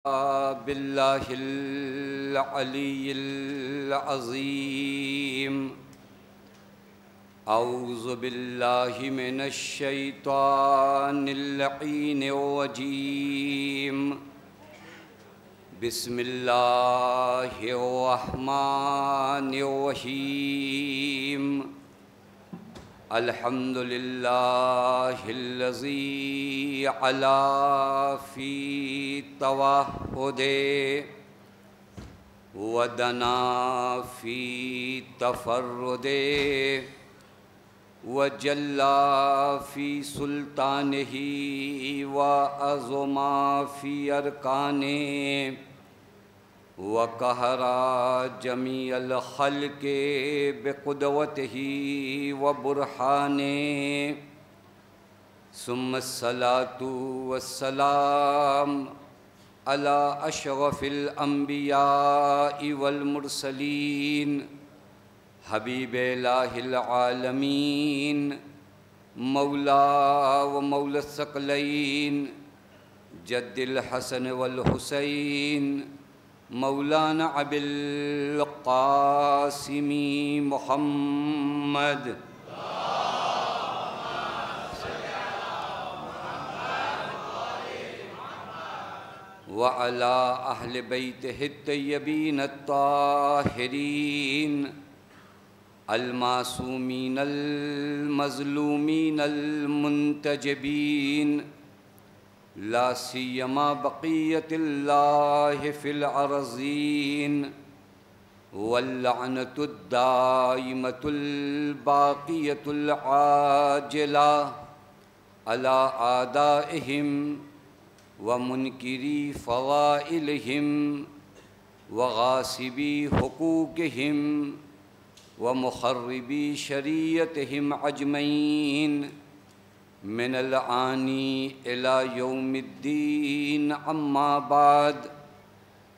باللہ العلی العظیم اعوذ باللہ من الشیطان اللعین الرجیم بسم اللہ الرحمن الرحیم الحمد للہ الذی علا فی توحد ودنا فی تفرد وجلا فی سلطانہ وعظما فی ارکانہ وقہرا جمیع الخلق بقدوتہ وبرہانہ ثم الصلاة والسلام علی اشرف الانبیاء والمرسلین حبیب الہ العالمین مولا و مولا الثقلین جد الحسن والحسین مولانا ابی القاسم محمد وعلى أهل بيته الطيبين الطاهرين المعصومين المظلومين المنتجبين لا سيما بقية الله في الأرضين واللعنة الدائمة الباقية العاجلة على أعدائهم ومنكري فضائلهم وغاصبي حقوقهم ومخربي شريعتهم أجمعين من الآن إلى يوم الدين أما بعد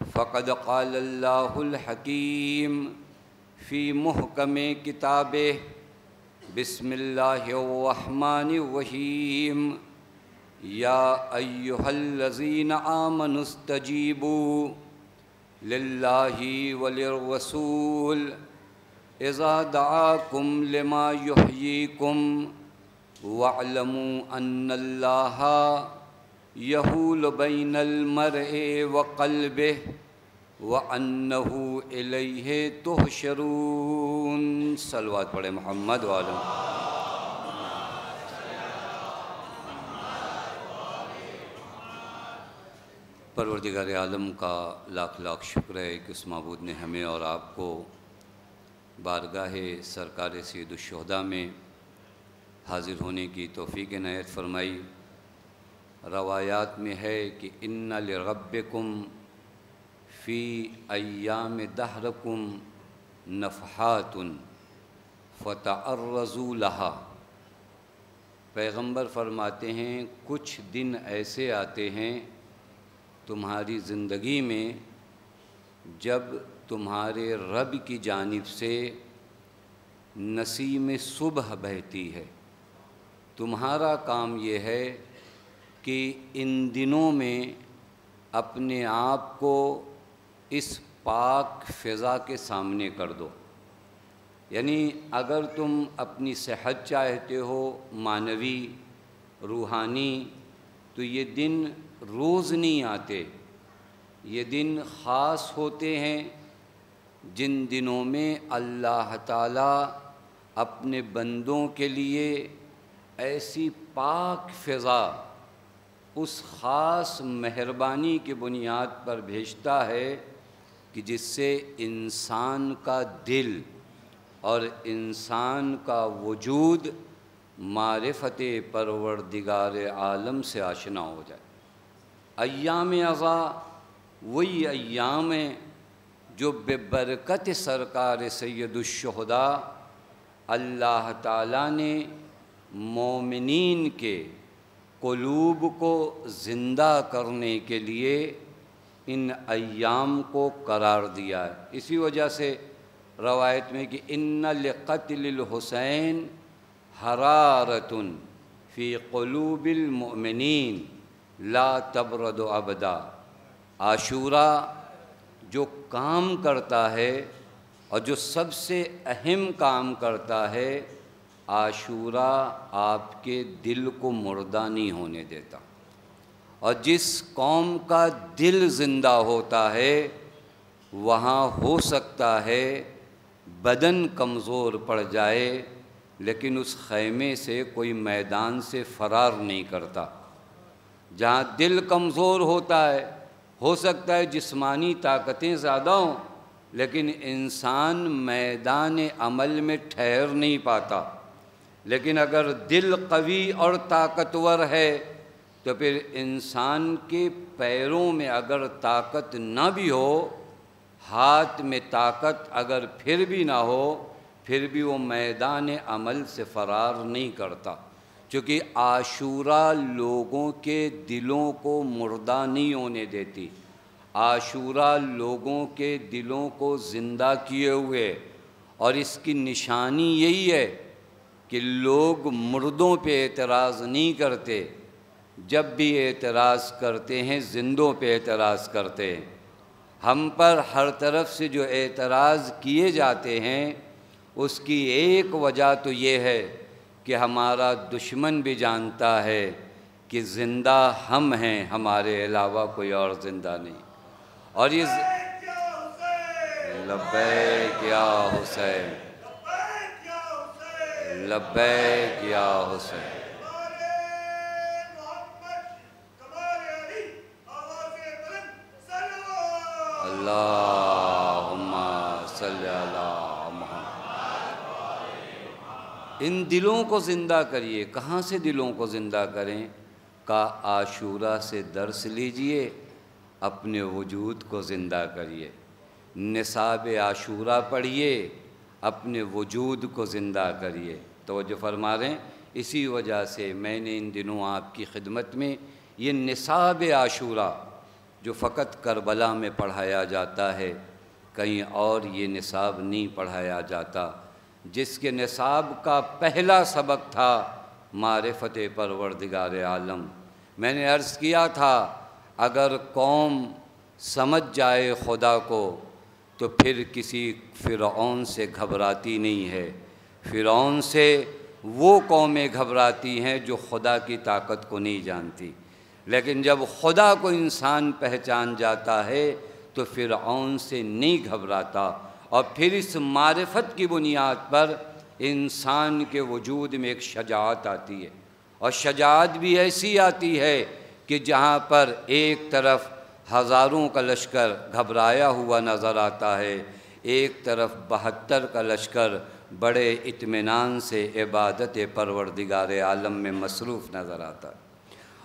فقد قال الله الحكيم في محكم كتابه بسم الله الرحمن الرحيم يا أيها الذين آمنوا استجيبوا لله وللرسول إذا دعاكم لما يحييكم واعلموا أن الله يحول بين المرء وقلبه وأنه إليه تحشرون صلوات پڑھیں محمد وعلى پروردگار عالم کا لاکھ لاکھ شکر ہے کہ اس معبود نے ہمیں اور آپ کو بارگاہ سرکار سید الشہداء میں حاضر ہونے کی توفیق عنایت فرمائی۔ روایات میں ہے کہ ان لربکم فی ایام دہرکم نفحات فتعرضوا لها۔ پیغمبر فرماتے ہیں کچھ دن ایسے آتے ہیں تمہاری زندگی میں جب تمہارے رب کی جانب سے نسیم صبح بہتی ہے، تمہارا کام یہ ہے کہ ان دنوں میں اپنے آپ کو اس پاک فضا کے سامنے کر دو۔ یعنی اگر تم اپنی صحت چاہتے ہو معنوی روحانی تو یہ دن روز نہیں آتے، یہ دن خاص ہوتے ہیں جن دنوں میں اللہ تعالیٰ اپنے بندوں کے لیے ایسی پاک فضا اس خاص مہربانی کی بنیاد پر بھیجتا ہے کہ جس سے انسان کا دل اور انسان کا وجود معرفت پروردگار عالم سے آشنا ہو جائے۔ ایام عزا وہی ایام ہیں جو بے برکت سرکار سید الشہداء اللہ تعالیٰ نے مومنین کے قلوب کو زندہ کرنے کے لیے ان ایام کو قرار دیا ہے۔ اسی وجہ سے روایت میں کہ ان لقتل الحسین حرارۃ فی قلوب المؤمنین لا تبرد ابدا، عاشورہ جو کام کرتا ہے اور جو سب سے اہم کام کرتا ہے، عاشورہ آپ کے دل کو مردہ نہیں ہونے دیتا، اور جس قوم کا دل زندہ ہوتا ہے وہاں ہو سکتا ہے بدن کمزور پڑ جائے لیکن اس خیمے سے کوئی میدان سے فرار نہیں کرتا۔ جہاں دل کمزور ہوتا ہے ہو سکتا ہے جسمانی طاقتیں زیادہ ہوں لیکن انسان میدان عمل میں ٹھہر نہیں پاتا، لیکن اگر دل قوی اور طاقتور ہے تو پھر انسان کے پیروں میں اگر طاقت نہ بھی ہو، ہاتھ میں طاقت اگر پھر بھی نہ ہو، پھر بھی وہ میدان عمل سے فرار نہیں کرتا، چونکہ عاشورہ لوگوں کے دلوں کو مردہ نہیں ہونے دیتی، عاشورہ لوگوں کے دلوں کو زندہ کیے ہوئے، اور اس کی نشانی یہی ہے کہ لوگ مردوں پہ اعتراض نہیں کرتے، جب بھی اعتراض کرتے ہیں زندوں پہ اعتراض کرتے ہیں۔ ہم پر ہر طرف سے جو اعتراض کیے جاتے ہیں اس کی ایک وجہ تو یہ ہے کہ ہمارا دشمن بھی جانتا ہے کہ زندہ ہم ہیں، ہمارے علاوہ کوئی اور زندہ نہیں، اور یہ لبیک یا حسین، لبیک یا حسین۔ اللہم صلی علی محمد۔ ان دلوں کو زندہ کریے۔ کہاں سے دلوں کو زندہ کریں؟ کا عاشورہ سے درس لیجئے، اپنے وجود کو زندہ کریے، نصاب عاشورہ پڑھیے، اپنے وجود کو زندہ کریے۔ توجہ فرما رہے ہیں، اسی وجہ سے میں نے ان دنوں آپ کی خدمت میں یہ نصاب عاشورہ جو فقط کربلا میں پڑھایا جاتا ہے، کہیں اور یہ نصاب نہیں پڑھایا جاتا، جس کے نصاب کا پہلا سبق تھا معرفت پروردگار عالم۔ میں نے عرض کیا تھا اگر قوم سمجھ جائے خدا کو تو پھر کسی فرعون سے گھبراتی نہیں ہے، فرعون سے وہ قومیں گھبراتی ہیں جو خدا کی طاقت کو نہیں جانتی، لیکن جب خدا کو انسان پہچان جاتا ہے تو فرعون سے نہیں گھبراتا، اور پھر اس معرفت کی بنیاد پر انسان کے وجود میں ایک شجاعت آتی ہے، اور شجاعت بھی ایسی آتی ہے کہ جہاں پر ایک طرف ہزاروں کا لشکر گھبرایا ہوا نظر آتا ہے، ایک طرف 72 کا لشکر بڑے اطمینان سے عبادت پروردگار عالم میں مصروف نظر آتا ہے۔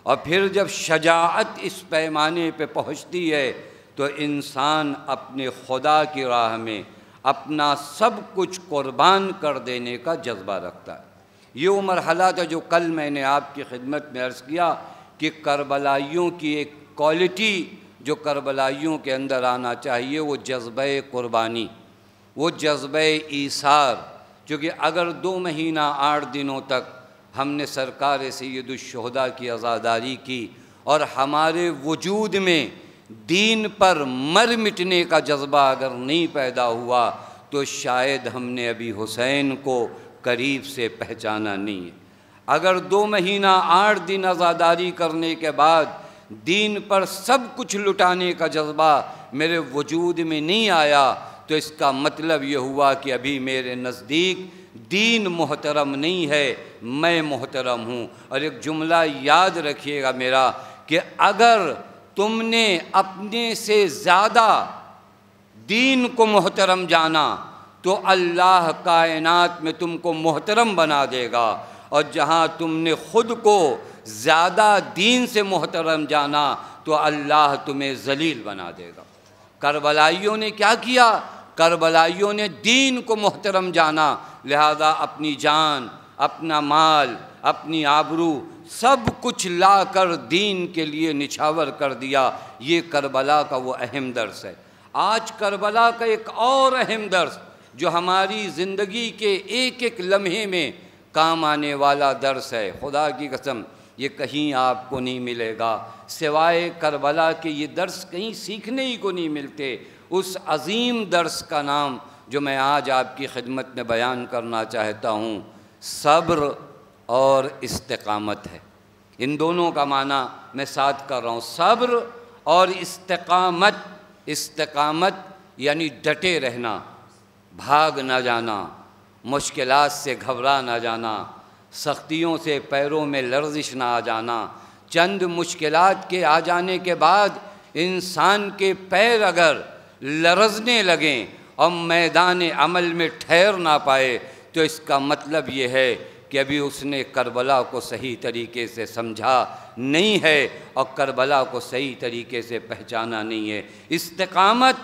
اور پھر جب شجاعت اس پیمانے پہ پہنچتی ہے تو انسان اپنے خدا کی راہ میں اپنا سب کچھ قربان کر دینے کا جذبہ رکھتا ہے۔ یہ وہ مرحلہ تھا جو کل میں نے آپ کی خدمت میں عرض کیا کہ کربلائیوں کی ایک کوالٹی جو کربلائیوں کے اندر آنا چاہیے وہ جذبہ قربانی، وہ جذبہ ایثار، کیونکہ اگر 2 مہینہ 8 دنوں تک ہم نے سرکار سید الشہداء کی عزاداری کی اور ہمارے وجود میں دین پر مر مٹنے کا جذبہ اگر نہیں پیدا ہوا تو شاید ہم نے ابھی حسین کو قریب سے پہچانا نہیں ہے۔ اگر 2 مہینہ 8 دن عزاداری کرنے کے بعد دین پر سب کچھ لٹانے کا جذبہ میرے وجود میں نہیں آیا تو اس کا مطلب یہ ہوا کہ ابھی میرے نزدیک دین محترم نہیں ہے، میں محترم ہوں۔ اور ایک جملہ یاد رکھیے گا میرا کہ اگر تم نے اپنے سے زیادہ دین کو محترم جانا تو اللہ کائنات میں تم کو محترم بنا دے گا، اور جہاں تم نے خود کو زیادہ دین سے محترم جانا تو اللہ تمہیں ذلیل بنا دے گا۔ کربلائیوں نے کیا کیا؟ کربلائیوں نے دین کو محترم جانا، لہذا اپنی جان، اپنا مال، اپنی آبرو سب کچھ لا کر دین کے لیے نچھاور کر دیا۔ یہ کربلا کا وہ اہم درس ہے۔ آج کربلا کا ایک اور اہم درس جو ہماری زندگی کے ایک ایک لمحے میں کام آنے والا درس ہے، خدا کی قسم یہ کہیں آپ کو نہیں ملے گا، سوائے کربلا کے یہ درس کہیں سیکھنے ہی کو نہیں ملتے۔ اس عظیم درس کا نام جو میں آج آپ کی خدمت میں بیان کرنا چاہتا ہوں، صبر اور استقامت ہے۔ ان دونوں کا معنی میں ساتھ کر رہا ہوں، صبر اور استقامت۔ استقامت یعنی ڈٹے رہنا، بھاگ نہ جانا، مشکلات سے گھبرا نہ جانا، سختیوں سے پیروں میں لرزش نہ آ جانا۔ چند مشکلات کے آ جانے کے بعد انسان کے پیر اگر لرزنے لگیں اور میدان عمل میں ٹھہر نہ پائے تو اس کا مطلب یہ ہے کہ ابھی اس نے کربلا کو صحیح طریقے سے سمجھا نہیں ہے اور کربلا کو صحیح طریقے سے پہچانا نہیں ہے۔ استقامت،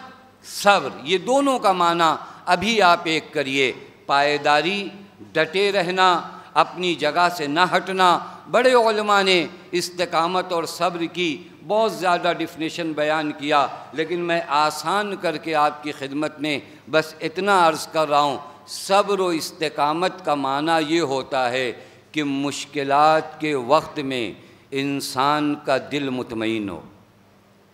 صبر، یہ دونوں کا معنی ابھی آپ ایک کریے۔ پائیداری، ڈٹے رہنا، اپنی جگہ سے نہ ہٹنا۔ بڑے علماء نے استقامت اور صبر کی بہت زیادہ ڈیفینیشن بیان کیا، لیکن میں آسان کر کے آپ کی خدمت میں بس اتنا عرض کر رہا ہوں، صبر و استقامت کا معنی یہ ہوتا ہے کہ مشکلات کے وقت میں انسان کا دل مطمئن ہو۔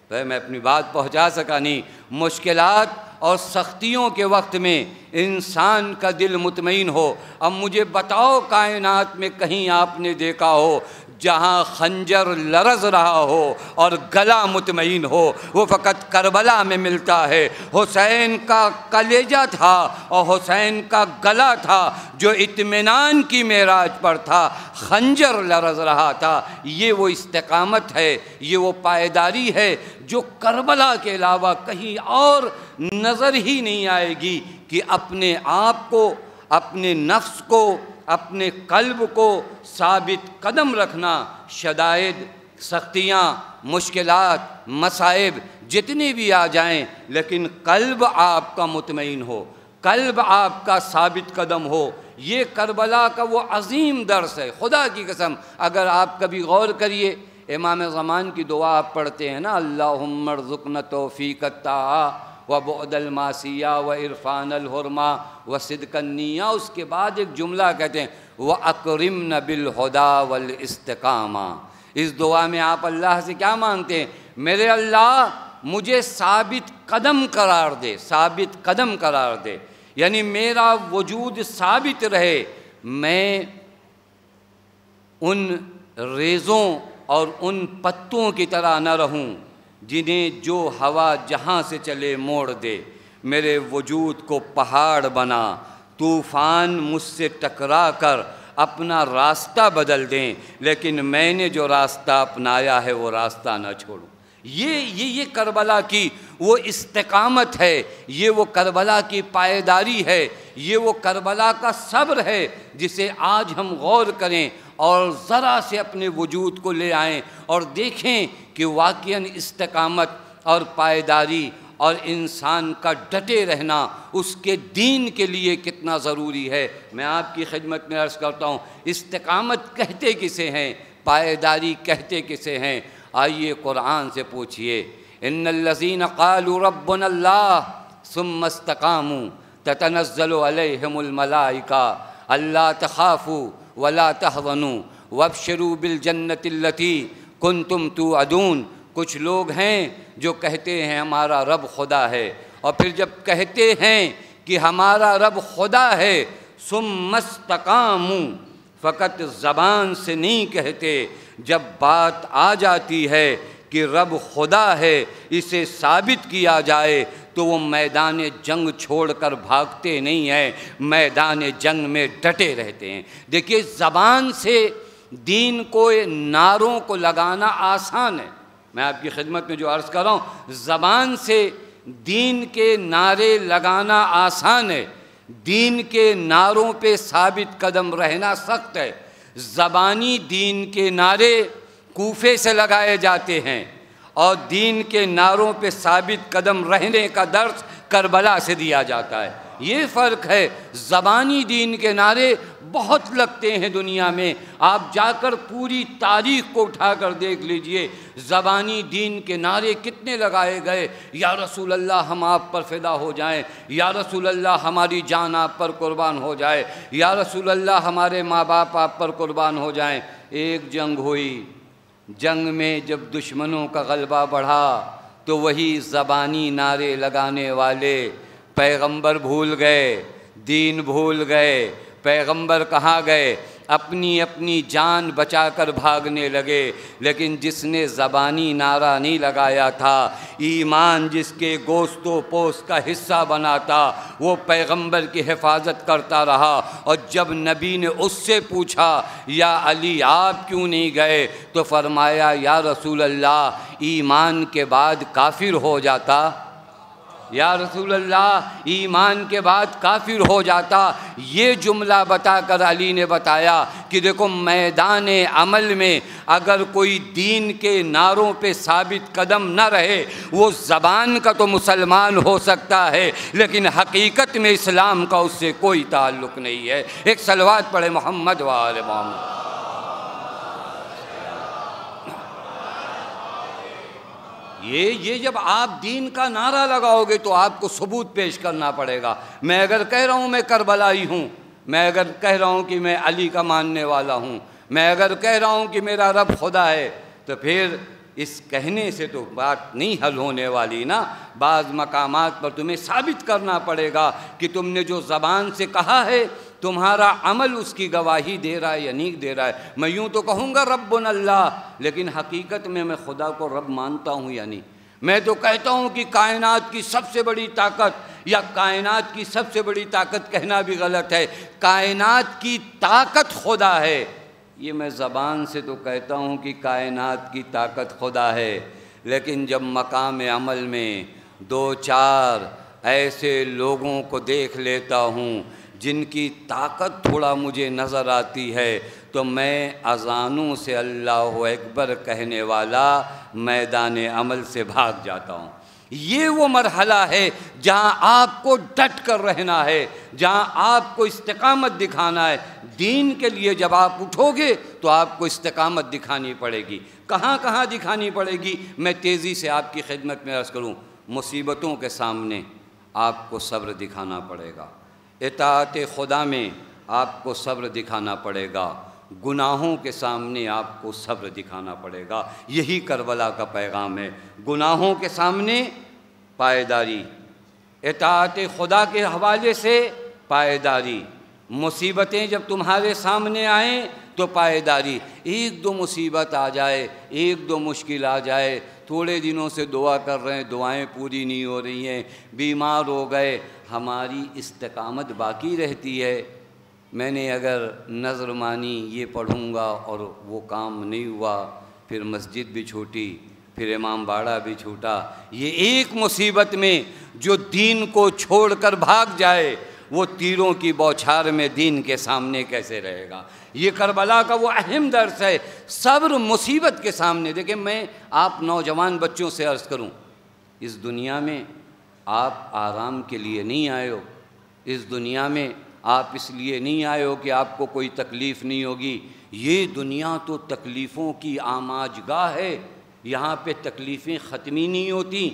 میں اپنی بات پہنچا سکا نہیں۔ مشکلات اور سختیوں کے وقت میں انسان کا دل مطمئن ہو۔ اب مجھے بتاؤ کائنات میں کہیں آپ نے دیکھا ہو جہاں خنجر لرز رہا ہو اور گلا مطمئن ہو؟ وہ فقط کربلا میں ملتا ہے۔ حسین کا کلیجہ تھا اور حسین کا گلا تھا جو اطمینان کی معراج پر تھا، خنجر لرز رہا تھا۔ یہ وہ استقامت ہے، یہ وہ پائیداری ہے جو کربلا کے علاوہ کہیں اور نظر ہی نہیں آئے گی، کہ اپنے آپ کو، اپنے نفس کو، اپنے قلب کو ثابت قدم رکھنا۔ شدائد، سختیاں، مشکلات، مصائب جتنی بھی آ جائیں، لیکن قلب آپ کا مطمئن ہو، قلب آپ کا ثابت قدم ہو۔ یہ کربلا کا وہ عظیم درس ہے۔ خدا کی قسم اگر آپ کبھی غور کریے، امام زمان کی دعا آپ پڑھتے ہیں نا، اللہم ارزقنا توفیق الطاعہ وبعد المعصیہ وعرفان الحرمہ وصدق النیہ، اس کے بعد ایک جملہ کہتے ہیں وَأَكْرِمْنَ بِالْهُدَى وَالْإِسْتِقَامَةِ۔ اس دعا میں آپ اللہ سے کیا مانگتے ہیں؟ میرے اللہ مجھے ثابت قدم قرار دے، ثابت قدم قرار دے، یعنی میرا وجود ثابت رہے، میں ان ریزوں اور ان پتوں کی طرح نہ رہوں جنہیں جو ہوا جہاں سے چلے موڑ دے۔ میرے وجود کو پہاڑ بنا، طوفان مجھ سے ٹکرا کر اپنا راستہ بدل دیں، لیکن میں نے جو راستہ اپنایا ہے وہ راستہ نہ چھوڑوں۔ یہ کربلا کی وہ استقامت ہے، یہ وہ کربلا کی پائیداری ہے، یہ وہ کربلا کا صبر ہے جسے آج ہم غور کریں اور ذرا سے اپنے وجود کو لے آئیں اور دیکھیں کہ واقعاً استقامت اور پائیداری اور انسان کا ڈٹے رہنا اس کے دین کے لیے کتنا ضروری ہے۔ میں آپ کی خدمت میں عرض کرتا ہوں، استقامت کہتے کسے ہیں، پائیداری کہتے کسے ہیں؟ آئیے قرآن سے پوچھئے، ان الذین قالوا ربنا اللہ ثم استقاموا تتنزل علیہم الملائکہ الا تخافوا ولا تحزنوا وابشروا بالجنۃ التی کنتم توعدون۔ کچھ لوگ ہیں جو کہتے ہیں ہمارا رب خدا ہے، اور پھر جب کہتے ہیں کہ ہمارا رب خدا ہے، ثم استقاموا، فقط زبان سے نہیں کہتے، جب بات آ جاتی ہے کہ رب خدا ہے، اسے ثابت کیا جائے تو وہ میدان جنگ چھوڑ کر بھاگتے نہیں ہیں، میدان جنگ میں ڈٹے رہتے ہیں۔ دیکھیے زبان سے دین کو، نعروں کو لگانا آسان ہے، میں آپ کی خدمت میں جو عرض کر رہا ہوں، زبان سے دین کے نعرے لگانا آسان ہے، دین کے نعروں پہ ثابت قدم رہنا سخت ہے۔ زبانی دین کے نعرے کوفے سے لگائے جاتے ہیں اور دین کے نعروں پہ ثابت قدم رہنے کا درس کربلا سے دیا جاتا ہے۔ یہ فرق ہے، زبانی دین کے نعرے بہت لگتے ہیں دنیا میں، آپ جا کر پوری تاریخ کو اٹھا کر دیکھ لیجئے، زبانی دین کے نعرے کتنے لگائے گئے، یا رسول اللہ ہم آپ پر فدا ہو جائیں، یا رسول اللہ ہماری جان آپ پر قربان ہو جائے، یا رسول اللہ ہمارے ماں باپ آپ پر قربان ہو جائیں۔ ایک جنگ ہوئی، جنگ میں جب دشمنوں کا غلبہ بڑھا تو وہی زبانی نعرے لگانے والے پیغمبر بھول گئے، دین بھول گئے، پیغمبر کہاں گئے، اپنی اپنی جان بچا کر بھاگنے لگے۔ لیکن جس نے زبانی نعرہ نہیں لگایا تھا، ایمان جس کے گوشت و پوست کا حصہ بنا تھا، وہ پیغمبر کی حفاظت کرتا رہا۔ اور جب نبی نے اس سے پوچھا یا علی آپ کیوں نہیں گئے، تو فرمایا یا رسول اللہ ایمان کے بعد کافر ہو جاتا، یا رسول اللہ ایمان کے بعد کافر ہو جاتا۔ یہ جملہ بتا کر علی نے بتایا کہ دیکھو میدان عمل میں اگر کوئی دین کے نعروں پہ ثابت قدم نہ رہے، وہ زبان کا تو مسلمان ہو سکتا ہے لیکن حقیقت میں اسلام کا اس سے کوئی تعلق نہیں ہے۔ ایک صلوات پڑھے محمد و آل محمد۔ یہ جب آپ دین کا نعرہ لگاؤ گے تو آپ کو ثبوت پیش کرنا پڑے گا۔ میں اگر کہہ رہا ہوں میں کربلائی ہوں، میں اگر کہہ رہا ہوں کہ میں علی کا ماننے والا ہوں، میں اگر کہہ رہا ہوں کہ میرا رب خدا ہے، تو پھر اس کہنے سے تو بات نہیں حل ہونے والی نا۔ بعض مقامات پر تمہیں ثابت کرنا پڑے گا کہ تم نے جو زبان سے کہا ہے تمہارا عمل اس کی گواہی دے رہا ہے یا نہیں دے رہا ہے۔ میں یوں تو کہوں گا ربنا اللہ، لیکن حقیقت میں خدا کو رب مانتا ہوں یا نہیں۔ میں تو کہتا ہوں کہ کائنات کی سب سے بڑی طاقت، یا کائنات کی سب سے بڑی طاقت کہنا بھی غلط ہے، کائنات کی طاقت خدا ہے۔ یہ میں زبان سے تو کہتا ہوں کہ کائنات کی طاقت خدا ہے، لیکن جب مقام عمل میں دو چار ایسے لوگوں کو دیکھ لیتا ہوں جن کی طاقت تھوڑا مجھے نظر آتی ہے، تو میں اذانوں سے اللہ اکبر کہنے والا میدان عمل سے بھاگ جاتا ہوں۔ یہ وہ مرحلہ ہے جہاں آپ کو ڈٹ کر رہنا ہے، جہاں آپ کو استقامت دکھانا ہے۔ دین کے لیے جب آپ اٹھو گے تو آپ کو استقامت دکھانی پڑے گی۔ کہاں کہاں دکھانی پڑے گی، میں تیزی سے آپ کی خدمت میں عرض کروں۔ مصیبتوں کے سامنے آپ کو صبر دکھانا پڑے گا، اطاعت خدا میں آپ کو صبر دکھانا پڑے گا، گناہوں کے سامنے آپ کو صبر دکھانا پڑے گا۔ یہی کربلا کا پیغام ہے۔ گناہوں کے سامنے پائیداری، اطاعت خدا کے حوالے سے پائیداری، مصیبتیں جب تمہارے سامنے آئیں تو پائیداری۔ ایک دو مصیبت آ جائے، ایک دو مشکل آ جائے، تھوڑے دنوں سے دعا کر رہے ہیں، دعائیں پوری نہیں ہو رہی ہیں، بیمار ہو گئے، ہماری استقامت باقی رہتی ہے۔ میں نے اگر نظر مانی یہ پڑھوں گا اور وہ کام نہیں ہوا، پھر مسجد بھی چھوٹی، پھر امام باڑہ بھی چھوٹا۔ یہ ایک مصیبت میں جو دین کو چھوڑ کر بھاگ جائے، وہ تیروں کی بوچھار میں دین کے سامنے کیسے رہے گا؟ یہ کربلا کا وہ اہم درس ہے۔ صبر مصیبت کے سامنے۔ دیکھیں میں آپ نوجوان بچوں سے عرض کروں، اس دنیا میں آپ آرام کے لیے نہیں آئے ہو، اس دنیا میں آپ اس لیے نہیں آئے ہو کہ آپ کو کوئی تکلیف نہیں ہوگی۔ یہ دنیا تو تکلیفوں کی آماج گاہ ہے، یہاں پہ تکلیفیں ختمی نہیں ہوتی۔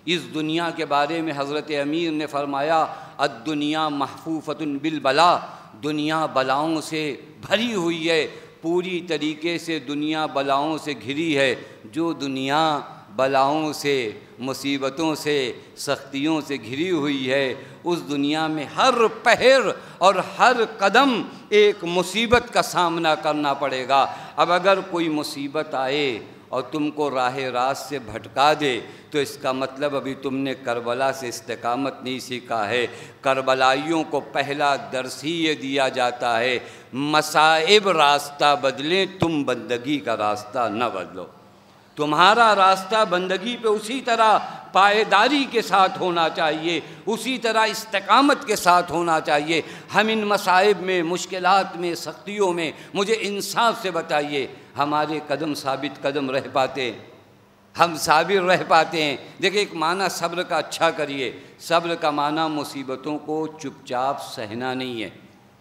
اس دنیا کے بارے میں حضرت امیر نے فرمایا الدنیا محفوفۃ بالبلا، دنیا بلاؤں سے بھری ہوئی ہے، پوری طریقے سے دنیا بلاؤں سے گھری ہے۔ جو دنیا بلاؤں سے، مصیبتوں سے، سختیوں سے گھری ہوئی ہے، اس دنیا میں ہر پہر اور ہر قدم ایک مصیبت کا سامنا کرنا پڑے گا۔ اب اگر کوئی مصیبت آئے اور تم کو راہ راست سے بھٹکا دے تو اس کا مطلب ابھی تم نے کربلا سے استقامت نہیں سیکھا ہے۔ کربلائیوں کو پہلا درس ہی یہ دیا جاتا ہے، مصائب راستہ بدلیں، تم بندگی کا راستہ نہ بدلو۔ تمہارا راستہ بندگی پہ اسی طرح پائیداری کے ساتھ ہونا چاہیے، اسی طرح استقامت کے ساتھ ہونا چاہیے۔ ہم ان مصائب میں، مشکلات میں، سختیوں میں مجھے انصاف سے بتائیے ہمارے قدم ثابت قدم رہ پاتے ہیں؟ ہم صابر رہ پاتے ہیں؟ دیکھیں ایک معنی صبر کا اچھا کریے۔ صبر کا معنی مصیبتوں کو چپ چاپ سہنا نہیں ہے۔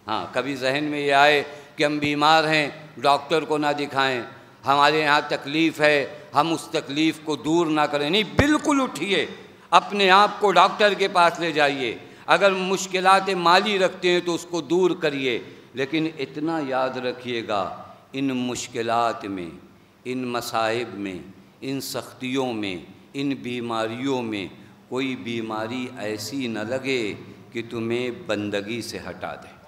ہاں کبھی ذہن میں یہ آئے کہ ہم بیمار ہیں، ڈاکٹر کو نہ دکھائیں، ہمارے یہاں تکلیف ہے، ہم اس تکلیف کو دور نہ کریں، نہیں، بالکل اٹھیے، اپنے آپ کو ڈاکٹر کے پاس لے جائیے۔ اگر مشکلات مالی رکھتے ہیں تو اس کو دور کریے، لیکن اتنا یاد رکھیے گا ان مشکلات میں، ان مصائب میں، ان سختیوں میں، ان بیماریوں میں کوئی بیماری ایسی نہ لگے کہ تمہیں بندگی سے ہٹا دے،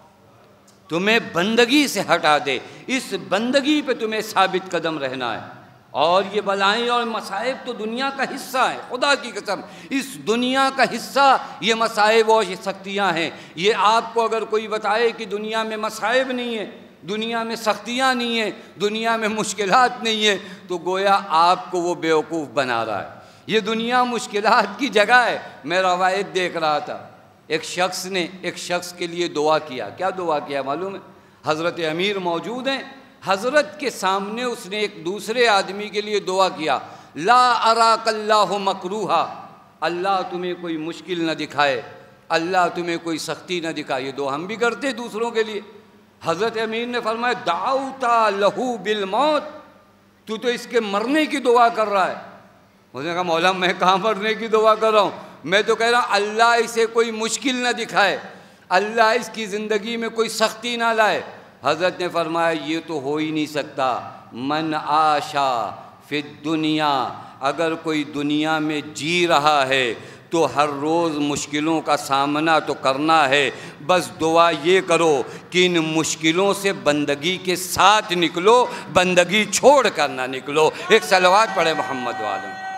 تمہیں بندگی سے ہٹا دے۔ اس بندگی پہ تمہیں ثابت قدم رہنا ہے۔ اور یہ بلائیں اور مصائب تو دنیا کا حصہ ہے، خدا کی قسم اس دنیا کا حصہ یہ مصائب اور یہ سختیاں ہیں۔ یہ آپ کو اگر کوئی بتائے کہ دنیا میں مصائب نہیں ہیں، دنیا میں سختیاں نہیں ہیں، دنیا میں مشکلات نہیں ہیں، تو گویا آپ کو وہ بیوقوف بنا رہا ہے۔ یہ دنیا مشکلات کی جگہ ہے۔ میں روایت دیکھ رہا تھا، ایک شخص نے ایک شخص کے لیے دعا کیا۔ کیا دعا کیا معلوم ہے؟ حضرت امیر موجود ہیں، حضرت کے سامنے اس نے ایک دوسرے آدمی کے لیے دعا کیا، لا اراک اللہ مکروہا، اللہ تمہیں کوئی مشکل نہ دکھائے، اللہ تمہیں کوئی سختی نہ دکھائے۔ یہ دعا ہم بھی کرتے دوسروں کے لیے۔ حضرت امیر نے فرمایا دعوتا لہو بالموت، تو اس کے مرنے کی دعا کر رہا ہے۔ اس نے کہا مولا میں کہاں مرنے کی دعا کر رہا ہوں، میں تو کہہ رہا ہوں اللہ اسے کوئی مشکل نہ دکھائے، اللہ اس کی زندگی میں کوئی سختی نہ لائے۔ حضرت نے فرمایا یہ تو ہو ہی نہیں سکتا، من عاشا فی الدنیا، اگر کوئی دنیا میں جی رہا ہے تو ہر روز مشکلوں کا سامنا تو کرنا ہے، بس دعا یہ کرو کہ ان مشکلوں سے بندگی کے ساتھ نکلو، بندگی چھوڑ کر نہ نکلو۔ ایک صلوات پڑھے محمد والے۔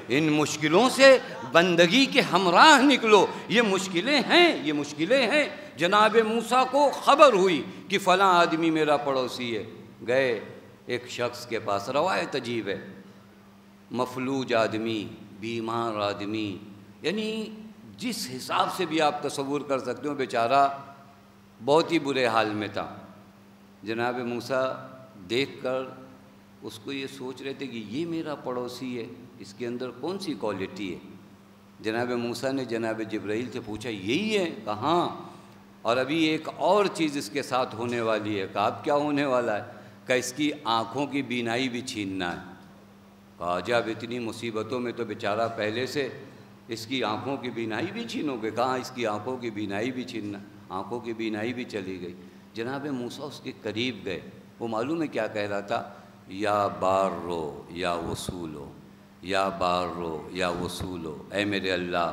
ان مشکلوں سے بندگی کے ہمراہ نکلو۔ یہ مشکلیں ہیں۔ جناب موسیٰ کو خبر ہوئی کہ فلاں آدمی میرا پڑوسی ہے، گئے ایک شخص کے پاس۔ روایت عجیب ہے، مفلوج آدمی، بیمار آدمی، یعنی جس حساب سے بھی آپ تصور کر سکتے ہو بیچارہ بہت ہی برے حال میں تھا۔ جناب موسیٰ دیکھ کر اس کو یہ سوچ رہے تھے کہ یہ میرا پڑوسی ہے، اس کے اندر کون سی کوالٹی ہے؟ جناب موسیٰ نے جناب جبرائیل سے پوچھا یہی ہے؟ کہاں؟ اور ابھی ایک اور چیز اس کے ساتھ ہونے والی ہے۔ کہا اب کیا ہونے والا ہے؟ کہ اس کی آنکھوں کی بینائی بھی چھیننا ہے۔ کہا جب اتنی مصیبتوں میں تو بیچارہ پہلے سے، اس کی آنکھوں کی بینائی بھی چھینو گے؟ کہاں اس کی آنکھوں کی بینائی بھی چھیننا، آنکھوں کی بینائی بھی چلی گئی۔ جناب موسیٰ اس کے قریب گئے، وہ معلوم ہے کیا کہہ رہا تھا؟ یا بارو یا وصولو، یا بارو یا وصولو، اے میرے اللہ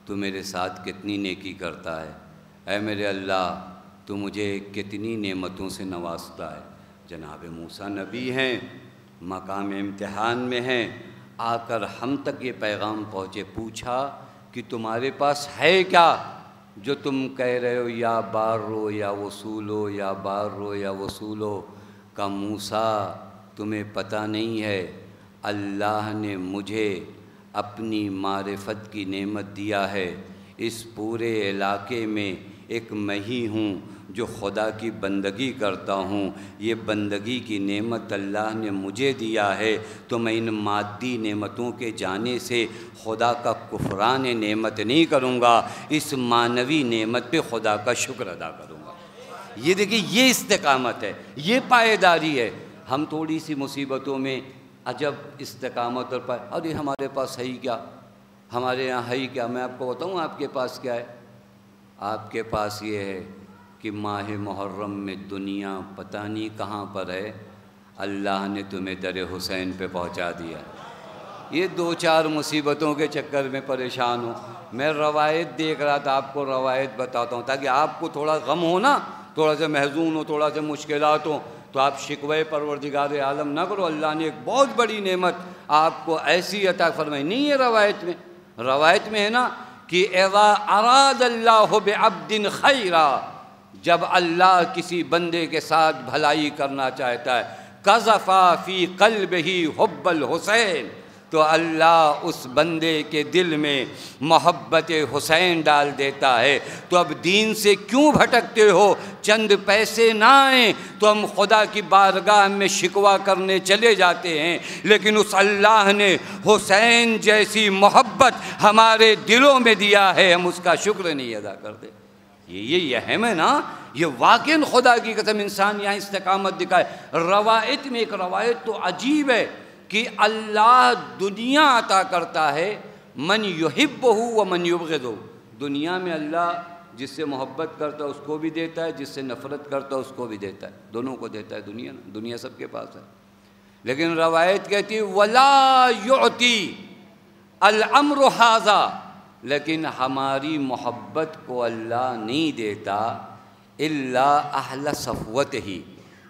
تو میرے ساتھ کتنی نیکی کرتا ہے، اے میرے اللہ تو مجھے کتنی نعمتوں سے نوازتا ہے۔ جناب موسیٰ نبی ہیں، مقام امتحان میں ہیں، آ کر ہم تک یہ پیغام پہنچے۔ پوچھا کہ تمہارے پاس ہے کیا جو تم کہہ رہے ہو یا بارو یا وصولو، یا بارو یا وصولو؟ کہ موسیٰ تمہیں پتہ نہیں ہے اللہ نے مجھے اپنی معرفت کی نعمت دیا ہے، اس پورے علاقے میں ایک میں ہی ہوں جو خدا کی بندگی کرتا ہوں، یہ بندگی کی نعمت اللہ نے مجھے دیا ہے، تو میں ان مادی نعمتوں کے جانے سے خدا کا کفران نعمت نہیں کروں گا، اس معنوی نعمت پہ خدا کا شکر ادا کروں گا۔ یہ دیکھیں، یہ استقامت ہے، یہ پائیداری ہے۔ ہم تھوڑی سی مصیبتوں میں عجب استقامت اور ارے ہمارے پاس ہے ہی کیا، ہمارے یہاں ہے ہی کیا؟ میں آپ کو بتاؤں آپ کے پاس کیا ہے؟ آپ کے پاس یہ ہے کہ ماہ محرم میں دنیا پتہ نہیں کہاں پر ہے، اللہ نے تمہیں در حسین پہ پہنچا دیا۔ یہ دو چار مصیبتوں کے چکر میں پریشان ہوں۔ میں روایت دیکھ رہا تھا، آپ کو روایت بتاتا ہوں تاکہ آپ کو تھوڑا غم ہو نا، تھوڑا سا محزون ہو، تھوڑا سا مشکلات ہوں، تو آپ شکوے پروردگار عالم نہ کرو۔ اللہ نے ایک بہت بڑی نعمت آپ کو ایسی عطا فرمائی۔ نہیں ہے روایت میں ہے نا کہ اذا اراد اللہ بعبد خیرا، جب اللہ کسی بندے کے ساتھ بھلائی کرنا چاہتا ہے، قذف فی قلبہ حب الحسین، تو اللہ اس بندے کے دل میں محبت حسین ڈال دیتا ہے۔ تو اب دین سے کیوں بھٹکتے ہو؟ چند پیسے نہ آئیں تو ہم خدا کی بارگاہ میں شکوہ کرنے چلے جاتے ہیں، لیکن اس اللہ نے حسین جیسی محبت ہمارے دلوں میں دیا ہے، ہم اس کا شکر نہیں ادا کرتے۔ یہ اہم ہے نا، یہ واقعاً خدا کی قسم انسان یہاں استقامت دکھائے۔ روایت میں ایک روایت تو عجیب ہے کہ اللہ دنیا عطا کرتا ہے من یحبہ و من یبغضہ۔ دنیا میں اللہ جس سے محبت کرتا ہے اس کو بھی دیتا ہے، جس سے نفرت کرتا ہے اس کو بھی دیتا ہے، دونوں کو دیتا ہے دنیا سب کے پاس ہے۔ لیکن روایت کہتی ہے وَلَا يُعْتِي الْأَمْرُ هَذَا، لیکن ہماری محبت کو اللہ نہیں دیتا الا اہل صفوتہ،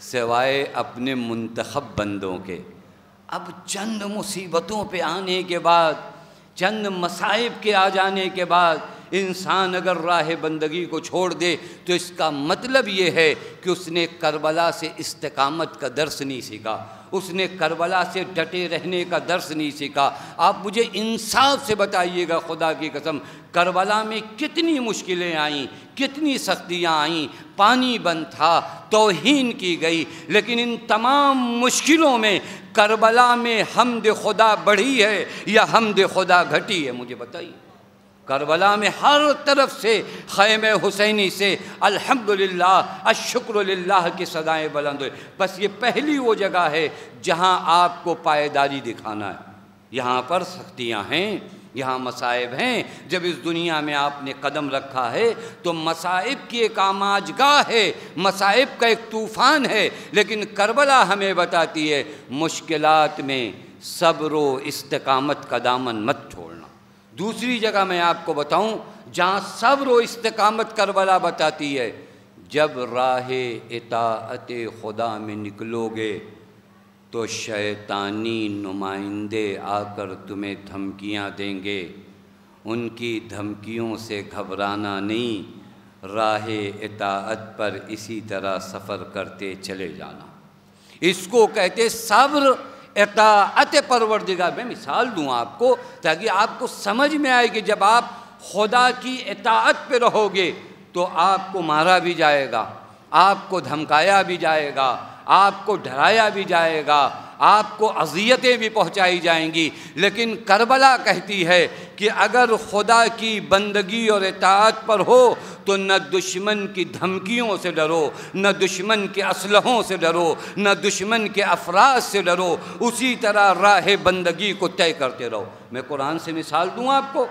سوائے اپنے منتخب بندوں کے۔ اب چند مصیبتوں پہ آنے کے بعد، چند مصائب کے آ جانے کے بعد انسان اگر راہ بندگی کو چھوڑ دے تو اس کا مطلب یہ ہے کہ اس نے کربلا سے استقامت کا درس نہیں سیکھا، اس نے کربلا سے ڈٹے رہنے کا درس نہیں سیکھا۔ آپ مجھے انصاف سے بتائیے گا، خدا کی قسم، کربلا میں کتنی مشکلیں آئیں، کتنی سختیاں آئیں، پانی بند تھا، توہین کی گئی، لیکن ان تمام مشکلوں میں کربلا میں حمد خدا بڑھی ہے یا حمد خدا گھٹی ہے؟ مجھے بتائیے۔ کربلا میں ہر طرف سے خیمہ حسینی سے الحمدللہ الشکر للہ کی صدائیں بلند ہوئے۔ بس یہ پہلی وہ جگہ ہے جہاں آپ کو پائیداری دکھانا ہے۔ یہاں پر سختیاں ہیں، یہاں مصائب ہیں۔ جب اس دنیا میں آپ نے قدم رکھا ہے تو مصائب کی ایک آماج گاہ ہے، مصائب کا ایک طوفان ہے، لیکن کربلا ہمیں بتاتی ہے مشکلات میں صبر و استقامت کا دامن مت چھوڑنا۔ دوسری جگہ میں آپ کو بتاؤں جہاں صبر و استقامت کربلا بتاتی ہے، جب راہ اطاعت خدا میں نکلو گے تو شیطانی نمائندے آ کر تمہیں دھمکیاں دیں گے، ان کی دھمکیوں سے گھبرانا نہیں، راہ اطاعت پر اسی طرح سفر کرتے چلے جانا۔ اس کو کہتے صبر اطاعت پروردگار۔ میں مثال دوں آپ کو تاکہ آپ کو سمجھ میں آئے کہ جب آپ خدا کی اطاعت پہ رہو گے تو آپ کو مارا بھی جائے گا، آپ کو دھمکایا بھی جائے گا، آپ کو ڈرایا بھی جائے گا، آپ کو اذیتیں بھی پہنچائی جائیں گی، لیکن کربلا کہتی ہے کہ اگر خدا کی بندگی اور اطاعت پر ہو تو نہ دشمن کی دھمکیوں سے ڈرو، نہ دشمن کے اسلحوں سے ڈرو، نہ دشمن کے افراد سے ڈرو، اسی طرح راہ بندگی کو طے کرتے رہو۔ میں قرآن سے مثال دوں آپ کو۔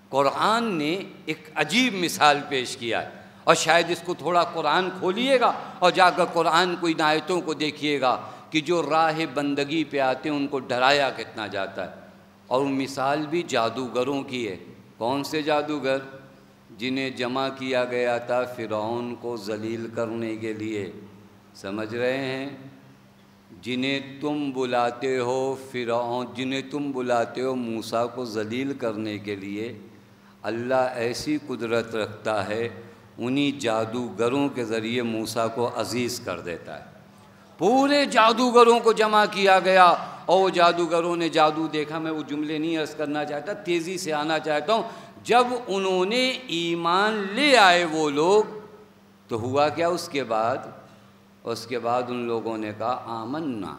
قرآن نے ایک عجیب مثال پیش کیا ہے، اور شاید اس کو تھوڑا قرآن کھولیے گا اور جا کر قرآن کو ان آیتوں کو دیکھیے گا کہ جو راہ بندگی پہ آتے ہیں ان کو ڈرایا کتنا جاتا ہے۔ اور مثال بھی جادوگروں کی ہے۔ کون سے جادوگر؟ جنہیں جمع کیا گیا تھا فرعون کو ذلیل کرنے کے لیے، سمجھ رہے ہیں؟ جنہیں تم بلاتے ہو فرعون، جنہیں تم بلاتے ہو موسیٰ کو ذلیل کرنے کے لیے، اللہ ایسی قدرت رکھتا ہے انہی جادوگروں کے ذریعے موسیٰ کو عزیز کر دیتا ہے۔ پورے جادوگروں کو جمع کیا گیا اور وہ جادوگروں نے جادو دیکھا۔ میں وہ جملے نہیں عرض کرنا چاہتا، تیزی سے آنا چاہتا ہوں۔ جب انہوں نے ایمان لے آئے وہ لوگ تو ہوا کیا؟ اس کے بعد ان لوگوں نے کہا آمنا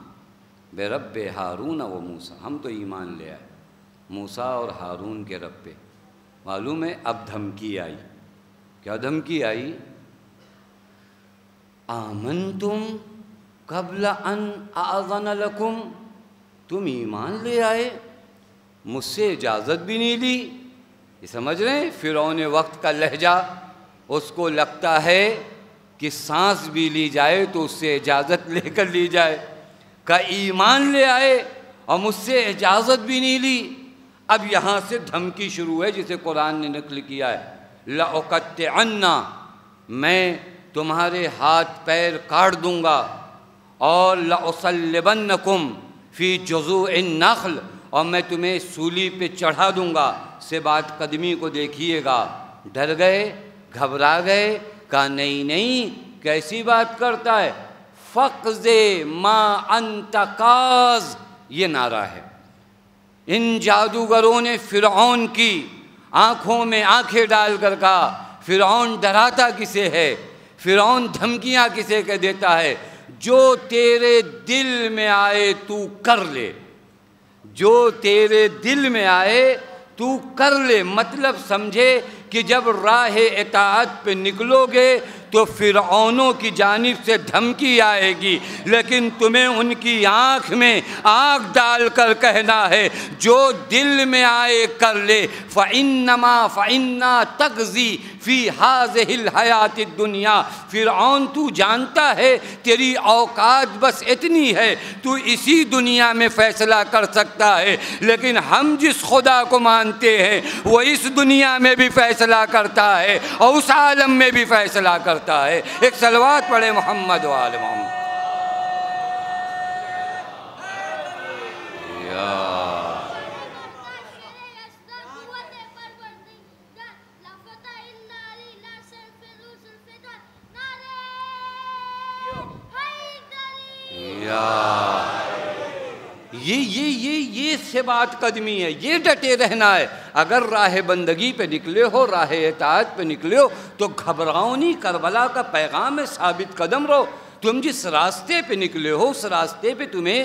برب ہارون و موسیٰ، ہم تو ایمان لے آئے موسیٰ اور ہارون کے رب پہ۔ معلوم ہے اب دھمکی آئی۔ کیا دھمکی آئی؟ آمنتم قبل ان آذن لکم، تم ایمان لے آئے مجھ سے اجازت بھی نہیں لی۔ یہ سمجھ رہے ہیں فرعون وقت کا لہجہ؟ اس کو لگتا ہے کہ سانس بھی لی جائے تو اس سے اجازت لے کر لی جائے۔ کہ ایمان لے آئے اور مجھ سے اجازت بھی نہیں لی۔ اب یہاں سے دھمکی شروع ہے جسے قرآن نے نقل کیا ہے، لَأُقَطِّعَنَّ، میں تمہارے ہاتھ پیر کاٹ دوں گا، اور لَأُصَلِّبَنَّكُمْ فِي جُذُوعِ النَّخْلِ، اور میں تمہیں سولی پہ چڑھا دوں گا۔ سے بات قدمی کو دیکھیے گا، ڈر گئے، گھبرا گئے، کہا نہیں کیسی بات کرتا ہے، فَقْزِ مَا أَنْتَ قَاذٍ، یہ نعرہ ہے۔ ان جادوگروں نے فرعون کی آنکھوں میں آنکھیں ڈال کر کہا فرعون ڈراتا کسے ہے، فرعون دھمکیاں کسے کہ دیتا ہے، جو تیرے دل میں آئے تو کر لے، جو تیرے دل میں آئے تو کر لے۔ مطلب سمجھے کہ جب راہ اطاعت پہ نکلو گے تو فرعونوں کی جانب سے دھمکی آئے گی، لیکن تمہیں ان کی آنکھ میں آنکھ ڈال کر کہنا ہے جو دل میں آئے کر لے، فَإِنَّا تَغْزِي فِي هَذِهِ الْحَيَاةِ الدُّنْيَا۔ فرعون تو جانتا ہے تیری اوقات بس اتنی ہے، تو اسی دنیا میں فیصلہ کر سکتا ہے، لیکن ہم جس خدا کو مانتے ہیں وہ اس دنیا میں بھی فیصلہ کرتا ہے اور اس عالم میں بھی فیصلہ کرتا ہے۔ ایک صلوات پڑھے محمد و آل محمد۔ یہ ثبات قدمی ہے، یہ ڈٹے رہنا ہے۔ اگر راہ بندگی پہ نکلے ہو، راہ اطاعت پہ نکلے ہو تو گھبراؤ نہیں، کربلا کا پیغام ہے، ثابت قدم رہو۔ تم جس راستے پہ نکلے ہو اس راستے پہ تمہیں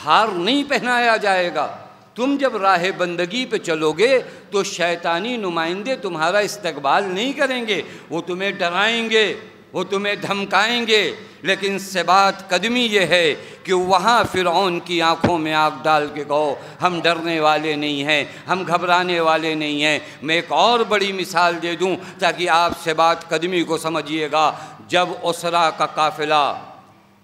ہار نہیں پہنایا جائے گا۔ تم جب راہ بندگی پہ چلو گے تو شیطانی نمائندے تمہارا استقبال نہیں کریں گے، وہ تمہیں ڈرائیں گے، وہ تمہیں دھمکائیں گے، لیکن ثبات قدمی یہ ہے کہ وہاں فرعون کی آنکھوں میں آنکھ ڈال کے کہو ہم ڈرنے والے نہیں ہیں، ہم گھبرانے والے نہیں ہیں۔ میں ایک اور بڑی مثال دے دوں تاکہ آپ ثبات قدمی کو سمجھیے گا۔ جب اسرا کا قافلہ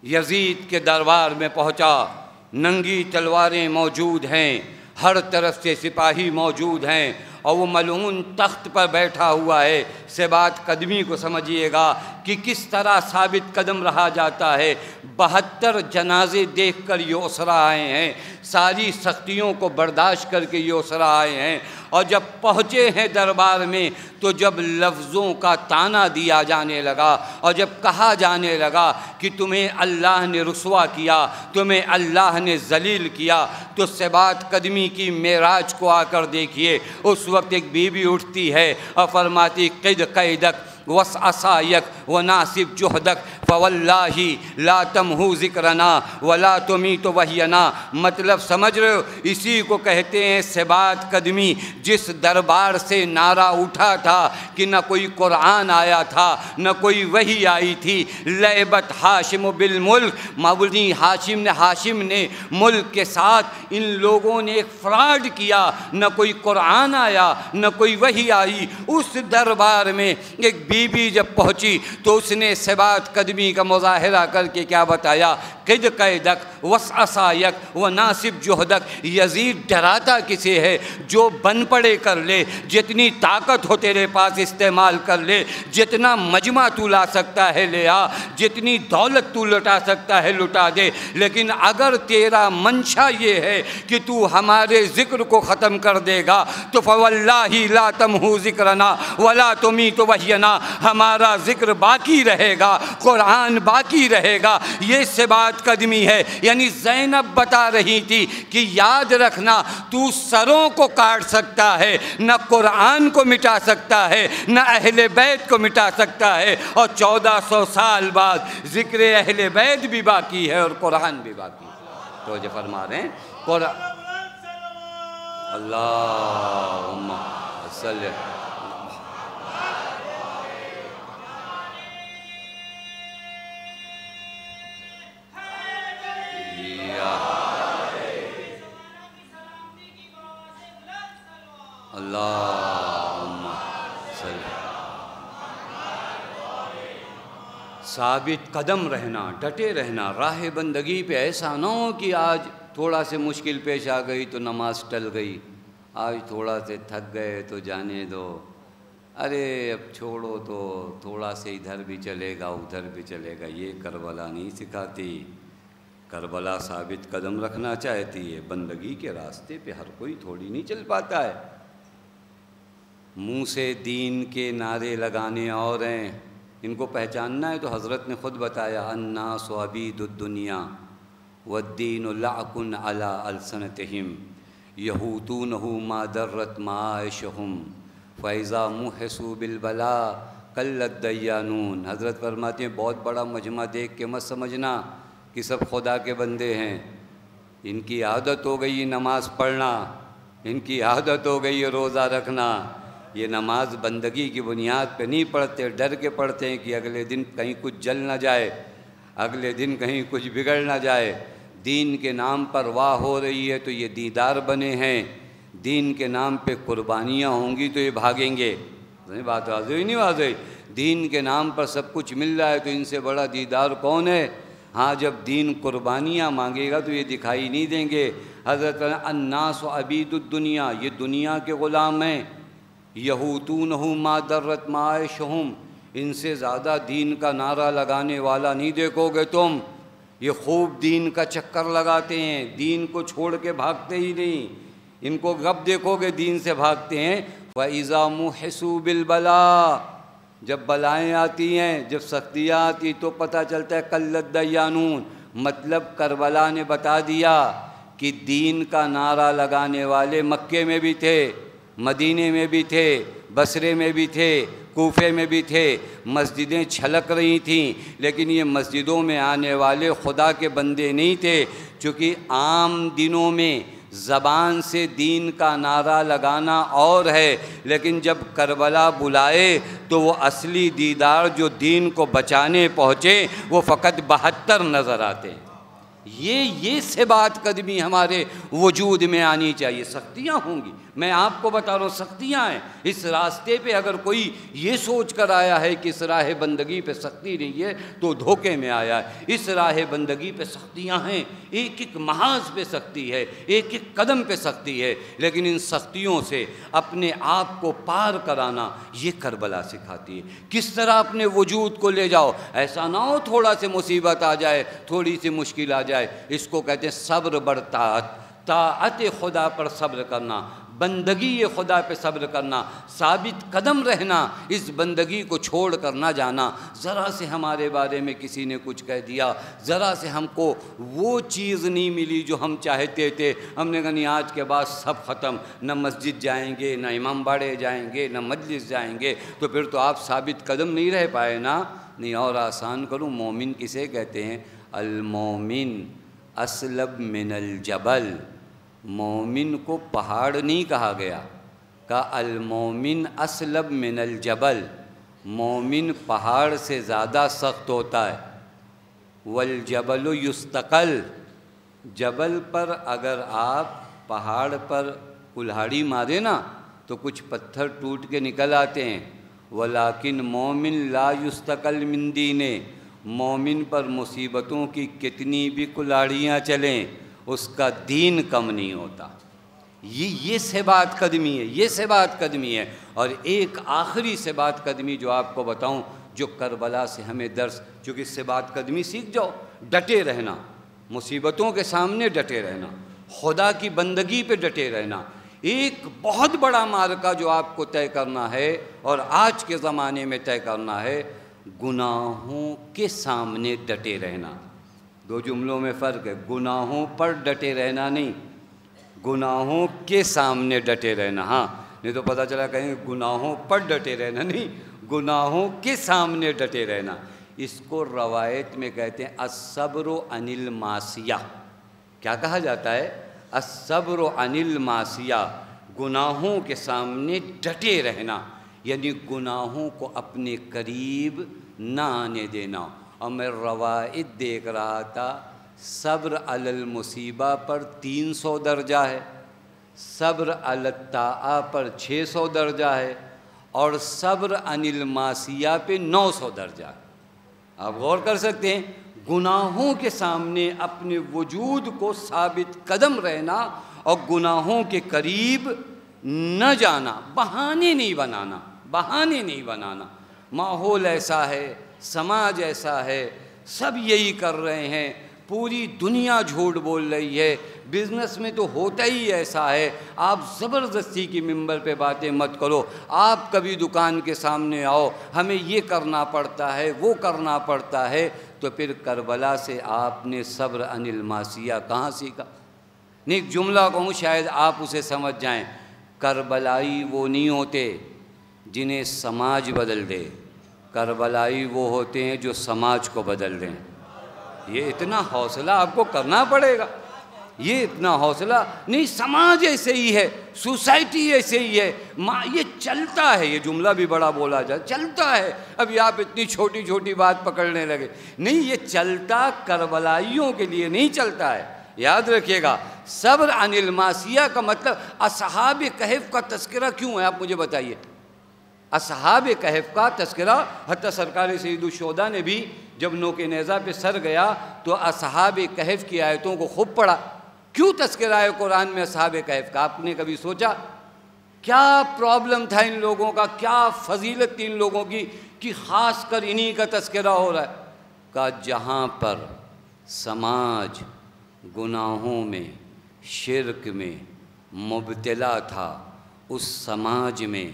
یزید کے دربار میں پہنچا، ننگی تلواریں موجود ہیں، ہر طرف سے سپاہی موجود ہیں اور وہ ملعون تخت پر بیٹھا ہوا ہے۔ ثبات قدمی کو سمجھیے گا کہ کس طرح ثابت قدم رہا جاتا ہے۔ 72 جنازے دیکھ کر یہ اسرا آئے ہیں، ساری سختیوں کو برداشت کر کے یہ اسرا آئے ہیں، اور جب پہنچے ہیں دربار میں تو جب لفظوں کا طعنہ دیا جانے لگا اور جب کہا جانے لگا کہ تمہیں اللہ نے رسوا کیا، تمہیں اللہ نے ذلیل کیا، تو ثبات قدمی کی معراج کو آ کر دیکھیے۔ اس وقت ایک بی بی اٹھتی ہے اور فرماتی قد قیدک وسعصایک وناسب جہدک فواللہ لا تمحو ذکرنا ولا تمیت وحینا۔ مطلب سمجھ رہے ہو؟ اسی کو کہتے ہیں ثبات قدمی۔ جس دربار سے نعرہ اٹھا تھا کہ نہ کوئی قرآن آیا تھا نہ کوئی وحی آئی تھی، لعبت ہاشم بالملک، مولوی ہاشم نے ملک کے ساتھ ان لوگوں نے ایک فراڈ کیا، نہ کوئی قرآن آیا نہ کوئی وحی آئی۔ اس دربار میں ایک بی بی جب پہنچی تو اس نے ثبات قدمی کا مظاہرہ کر کے کیا بتایا؟ قد قیدک وسعصایک وناسب جہدک۔ یزید ڈراتا کسے ہے؟ جو بن پڑے کر لے، جتنی طاقت ہو تیرے پاس استعمال کر لے، جتنا مجمع تو لا سکتا ہے لے آ، جتنی دولت تو لٹا سکتا ہے لٹا دے، لیکن اگر تیرا منشا یہ ہے کہ تو ہمارے ذکر کو ختم کر دے گا تو فواللہ لا تمحو ذکرنا ولا تمیت وحینا، ہمارا ذکر باقی رہے گا، قرآن باقی رہے گا۔ یہ ثبات قدمی ہے۔ یعنی زینب بتا رہی تھی کہ یاد رکھنا تو سروں کو کاٹ سکتا ہے، نہ قرآن کو مٹا سکتا ہے، نہ اہل بیت کو مٹا سکتا ہے، اور 1400 سال بعد ذکر اہل بیت بھی باقی ہے اور قرآن بھی باقی ہے۔ تو جو فرما رہے ہیں اللہم صلی اللہم صلی۔ ثابت قدم رہنا، ڈٹے رہنا راہ بندگی پہ۔ ایسا نہ ہو کہ آج تھوڑا سے مشکل پیش آ گئی تو نماز ٹل گئی، آج تھوڑا سے تھک گئے تو جانے دو، ارے اب چھوڑو تو تھوڑا سے ادھر بھی چلے گا ادھر بھی چلے گا۔ یہ کربلا نہیں سکھاتی۔ کربلا ثابت قدم رکھنا چاہتی ہے۔ بندگی کے راستے پہ ہر کوئی تھوڑی نہیں چل پاتا ہے۔ منہ سے دین کے نعرے لگانے اور ہیں، ان کو پہچاننا ہے تو حضرت نے خود بتایا الناس عبید الدنیا والدین لعق علی السنتہم یہوتونہ ما درت معاشہم فاذا محسوا بالبلاء قل الدیانون۔ حضرت فرماتے ہیں بہت بڑا مجمع دیکھ کے مت سمجھنا کہ سب خدا کے بندے ہیں۔ ان کی عادت ہو گئی نماز پڑھنا، ان کی عادت ہو گئی روزہ رکھنا، یہ نماز بندگی کی بنیاد پہ نہیں پڑھتے، ڈر کے پڑھتے ہیں کہ اگلے دن کہیں کچھ جل نہ جائے، اگلے دن کہیں کچھ بگڑ نہ جائے۔ دین کے نام پر واہ ہو رہی ہے تو یہ دیدار بنے ہیں، دین کے نام پہ قربانیاں ہوں گی تو یہ بھاگیں گے۔ بات واضح ہی نہیں واضح؟ دین کے نام پر سب کچھ مل رہا ہے تو ان سے بڑا دیدار کون ہے؟ ہاں جب دین قربانیاں مانگے گا تو یہ دکھائی نہیں دیں گے۔ حضرت الناس عبید الدنیا، یہ دنیا کے غلام ہیں۔ یہوتونہ ما درت معاشہم، ان سے زیادہ دین کا نعرہ لگانے والا نہیں دیکھو گے تم۔ یہ خوب دین کا چکر لگاتے ہیں، دین کو چھوڑ کے بھاگتے ہی نہیں۔ ان کو کب دیکھو گے دین سے بھاگتے ہیں؟ وَإِذَا مُحِسُوا بِالْبَلَاءِ، جب بلائیں آتی ہیں، جب سختیاں آتی تو پتہ چلتا ہے قلت دیانون۔ مطلب کربلا نے بتا دیا کہ دین کا نعرہ لگانے والے مکے میں بھی تھے، مدینے میں بھی تھے، بصرے میں بھی تھے، کوفے میں بھی تھے، مسجدیں چھلک رہی تھیں، لیکن یہ مسجدوں میں آنے والے خدا کے بندے نہیں تھے، چونکہ عام دنوں میں زبان سے دین کا نعرہ لگانا اور ہے، لیکن جب کربلا بلائے تو وہ اصلی دیدار جو دین کو بچانے پہنچے وہ فقط 72 نظر آتے ہیں۔ یہ ثبات قدمی ہمارے وجود میں آنی چاہیے۔ سختیاں ہوں گی، میں آپ کو بتا رہا ہوں سختیاں ہیں۔ اس راستے پہ اگر کوئی یہ سوچ کر آیا ہے کہ اس راہ بندگی پہ سختی نہیں ہے تو دھوکے میں آیا ہے۔ اس راہ بندگی پہ سختیاں ہیں، ایک ایک محاذ پہ سختی ہے، ایک ایک قدم پہ سختی ہے، لیکن ان سختیوں سے اپنے آپ کو پار کرانا یہ کربلا سکھاتی ہے۔ کس طرح اپنے وجود کو لے جاؤ، ایسا نہ ہو تھوڑا سے مصیبت آ جائے، تھوڑی سی مشکل آ جائے، اس کو کہتے ہیں صبر بر طاعت، طاعت خدا پر صبر کرنا، بندگی خدا پہ صبر کرنا، ثابت قدم رہنا، اس بندگی کو چھوڑ کر نہ جانا۔ ذرا سے ہمارے بارے میں کسی نے کچھ کہہ دیا، ذرا سے ہم کو وہ چیز نہیں ملی جو ہم چاہتے تھے، ہم نے کہا نہیں آج کے بعد سب ختم، نہ مسجد جائیں گے، نہ امام باڑے جائیں گے، نہ مجلس جائیں گے، تو پھر تو آپ ثابت قدم نہیں رہ پائے نا۔ نہیں، اور آسان کروں، مومن کسے کہتے ہیں؟ المومن اسلب من الجبل، مومن کو پہاڑ نہیں کہا گیا، کہا المومن اسلب من الجبل، مومن پہاڑ سے زیادہ سخت ہوتا ہے۔ والجبل یستقل، جبل پر اگر آپ پہاڑ پر کلہاڑی مارے نا تو کچھ پتھر ٹوٹ کے نکل آتے ہیں، ولیکن مومن لا یستقل من دینے، مومن پر مصیبتوں کی کتنی بھی کلاڑیاں چلیں اس کا دین کم نہیں ہوتا۔ یہ ثبات قدمی ہے، یہ ثبات قدمی ہے۔ اور ایک آخری ثبات قدمی جو آپ کو بتاؤں، جو کربلا سے ہمیں درس، چونکہ ثبات قدمی سیکھ جاؤ، ڈٹے رہنا، مصیبتوں کے سامنے ڈٹے رہنا، خدا کی بندگی پہ ڈٹے رہنا۔ ایک بہت بڑا معرکہ جو آپ کو طے کرنا ہے اور آج کے زمانے میں طے کرنا ہے، گناہوں کے سامنے ڈٹے رہنا۔ دو جملوں میں فرق ہے، گناہوں پر ڈٹے رہنا نہیں، گناہوں کے سامنے ڈٹے رہنا۔ ہاں، نہیں تو پتہ چلا کہیں گناہوں پر ڈٹے رہنا، نہیں، گناہوں کے سامنے ڈٹے رہنا۔ اس کو روایت میں کہتے ہیں الصبر عن المعصیہ۔ کیا کہا جاتا ہے؟ الصبر عن المعصیہ، گناہوں کے سامنے ڈٹے رہنا، یعنی گناہوں کو اپنے قریب نہ آنے دینا۔ اور میں روایت دیکھ رہا تھا، صبر علی المصیبہ پر 300 درجہ ہے، صبر علی الطاعہ پر 600 درجہ ہے، اور صبر عن المعصیہ پہ 900 درجہ ہے۔ آپ غور کر سکتے ہیں، گناہوں کے سامنے اپنے وجود کو ثابت قدم رہنا اور گناہوں کے قریب نہ جانا، بہانے نہیں بنانا، بہانے نہیں بنانا۔ ماحول ایسا ہے، سماج ایسا ہے، سب یہی کر رہے ہیں، پوری دنیا جھوٹ بول رہی ہے، بزنس میں تو ہوتا ہی ایسا ہے۔ آپ زبردستی کی ممبر پہ باتیں مت کرو، آپ کبھی دکان کے سامنے آؤ، ہمیں یہ کرنا پڑتا ہے، وہ کرنا پڑتا ہے، تو پھر کربلا سے آپ نے صبر عن المعصیہ کہاں سیکھا؟ نہیں، ایک جملہ کہوں شاید آپ اسے سمجھ جائیں، کربلائی وہ نہیں ہوتے جنہیں سماج بدل دے، کربلائی وہ ہوتے ہیں جو سماج کو بدل دیں۔ یہ اتنا حوصلہ آپ کو کرنا پڑے گا، یہ اتنا حوصلہ نہیں، سماج ایسے ہی ہے، سوسائٹی ایسے ہی ہے، یہ چلتا ہے، یہ جملہ بھی بڑا بولا جائے، چلتا ہے۔ ابھی آپ اتنی چھوٹی چھوٹی بات پکڑنے لگے، نہیں، یہ چلتا کربلائیوں کے لیے نہیں چلتا ہے، یاد رکھیے گا۔ صبر عن المعصیہ کا مطلب اصحاب کہف کا تذکرہ کیوں ہے، آپ مجھے بتائیے۔ اصحاب کہف کا تذکرہ حتیٰ سرکار سید الشہداء نے بھی جب نوک نیزہ پہ سر گیا تو اصحاب کہف کی آیتوں کو خوب پڑھا۔ کیوں تذکرہ ہے قرآن میں اصحاب کہف کا؟ آپ نے کبھی سوچا کیا پرابلم تھا ان لوگوں کا، کیا فضیلت تھی ان لوگوں کی کہ خاص کر انہی کا تذکرہ ہو رہا ہے؟ کہ جہاں پر سماج گناہوں میں، شرک میں مبتلا تھا، اس سماج میں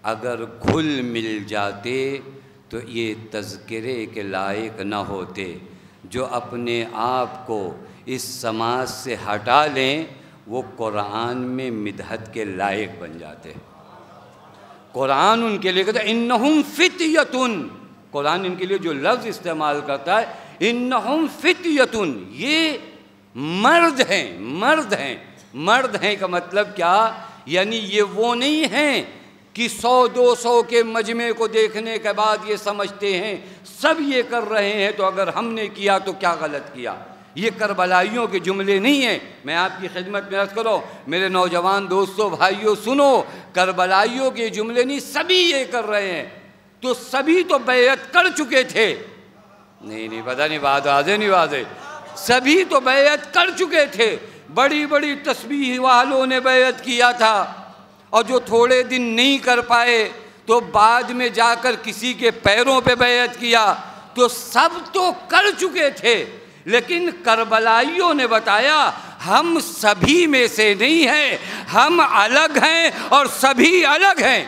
اگر گھل مل جاتے تو یہ تذکرے کے لائق نہ ہوتے۔ جو اپنے آپ کو اس سماج سے ہٹا لیں وہ قرآن میں مدحت کے لائق بن جاتے۔ قرآن ان کے لیے کہتا ہے انہم فتیتن، قرآن ان کے لیے جو لفظ استعمال کرتا ہے انہم فتیتن، یہ مرد ہیں، مرد ہیں۔ مرد ہیں کا مطلب کیا؟ یعنی یہ وہ نہیں ہیں کہ 100-200 کے مجمع کو دیکھنے کے بعد یہ سمجھتے ہیں سب یہ کر رہے ہیں تو اگر ہم نے کیا تو کیا غلط کیا۔ یہ کربلائیوں کے جملے نہیں ہیں۔ میں آپ کی خدمت میں عرض کروں میرے نوجوان دوستوں بھائیوں، سنو، کربلائیوں کے جملے نہیں، سبھی یہ کر رہے ہیں تو سبھی تو بیعت کر چکے تھے۔ نہیں پتہ نہیں بات واضح نہیں واضح، سبھی تو بیعت کر چکے تھے۔ بڑی بڑی تسبیح والوں نے بیعت کیا تھا، اور جو تھوڑے دن نہیں کر پائے تو بعد میں جا کر کسی کے پیروں پہ بیعت کیا، تو سب تو کر چکے تھے۔ لیکن کربلائیوں نے بتایا ہم سبھی میں سے نہیں ہیں، ہم الگ ہیں اور سبھی الگ ہیں۔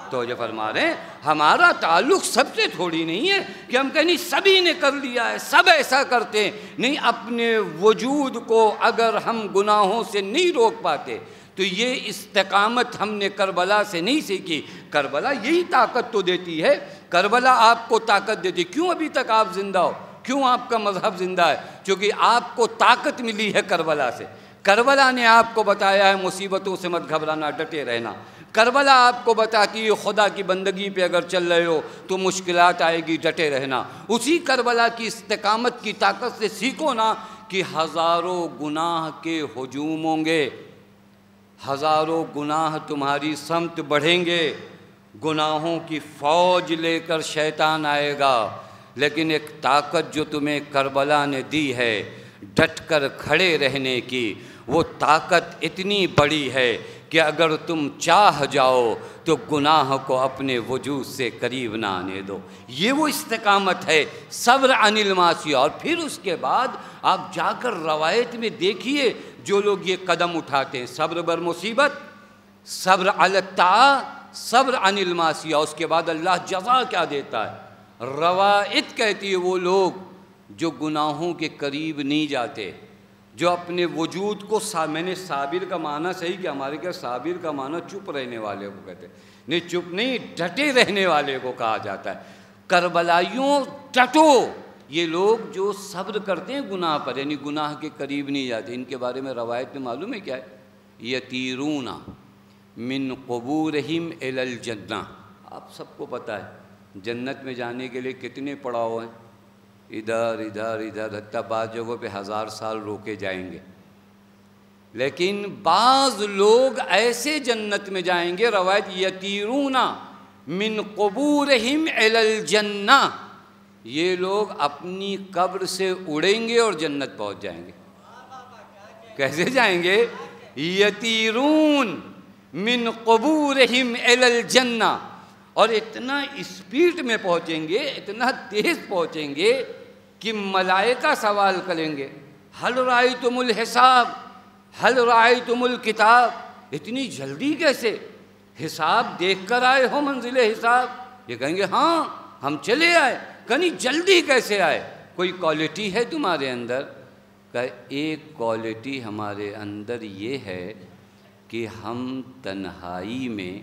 تو جو فرما رہے ہیں ہمارا تعلق سب سے تھوڑی نہیں ہے کہ ہم کہیں سبھی نے کر لیا ہے، سب ایسا کرتے ہیں، نہیں، اپنے وجود کو اگر ہم گناہوں سے نہیں روک پاتے تو یہ استقامت ہم نے کربلا سے نہیں سیکھی۔ کربلا یہی طاقت تو دیتی ہے، کربلا آپ کو طاقت دیتی۔ کیوں ابھی تک آپ زندہ ہو؟ کیوں آپ کا مذہب زندہ ہے؟ چونکہ آپ کو طاقت ملی ہے کربلا سے۔ کربلا نے آپ کو بتایا ہے مصیبتوں سے مت گھبرانا، ڈٹے رہنا۔ کربلا آپ کو بتاتی ہے خدا کی بندگی پہ اگر چل رہے ہو تو مشکلات آئے گی، ڈٹے رہنا۔ اسی کربلا کی استقامت کی طاقت سے سیکھو نا کہ ہزاروں گناہ کے ہجوم ہوں گے، ہزاروں گناہ تمہاری سمت بڑھیں گے، گناہوں کی فوج لے کر شیطان آئے گا، لیکن ایک طاقت جو تمہیں کربلا نے دی ہے ڈٹ کر کھڑے رہنے کی، وہ طاقت اتنی بڑی ہے کہ اگر تم چاہ جاؤ تو گناہ کو اپنے وجود سے قریب نہ آنے دو۔ یہ وہ استقامت ہے، صبر عن المعصیہ۔ اور پھر اس کے بعد آپ جا کر روایت میں دیکھیے جو لوگ یہ قدم اٹھاتے ہیں، صبر بر مصیبت، صبر علی الطاعہ، صبر عن المعصیہ، اس کے بعد اللہ جزا کیا دیتا ہے؟ روایت کہتی ہے وہ لوگ جو گناہوں کے قریب نہیں جاتے، جو اپنے وجود کو میں نے صابر کا معنی صحیح کہ ہمارے کیا صابر کا معنی چپ رہنے والے کو کہتے ہیں، نہیں چپ نہیں، ڈٹے رہنے والے کو کہا جاتا ہے۔ کربلائیوں ڈٹو، یہ لوگ جو صبر کرتے ہیں گناہ پر، یعنی گناہ کے قریب نہیں جاتے، ان کے بارے میں روایت میں معلوم ہے کیا ہے؟ یتیرون من قبورہم الی الجنہ۔ آپ سب کو پتہ ہے جنت میں جانے کے لیے کتنے پڑاؤ ہیں، ادھر ادھر ادھر، حتیٰ بعض جگہوں پہ 1000 سال روکے جائیں گے، لیکن بعض لوگ ایسے جنت میں جائیں گے، روایت یتیرون من قبورہم الی الجنہ، یہ لوگ اپنی قبر سے اڑیں گے اور جنت پہنچ جائیں گے۔ کیسے جائیں گے؟ یتیرون من قبورہم الی الجنہ، اور اتنا اسپیڈ میں پہنچیں گے، اتنا تیز پہنچیں گے کہ ملائکہ سوال کریں گے حل رأیتم الحساب، حل رأیتم الکتاب، اتنی جلدی کیسے؟ حساب دیکھ کر آئے ہو منزل حساب؟ یہ کہیں گے ہاں ہم چلے آئے۔ کہیں جلدی کیسے آئے؟ کوئی کوالٹی ہے تمہارے اندر؟ کہ ایک کوالٹی ہمارے اندر یہ ہے کہ ہم تنہائی میں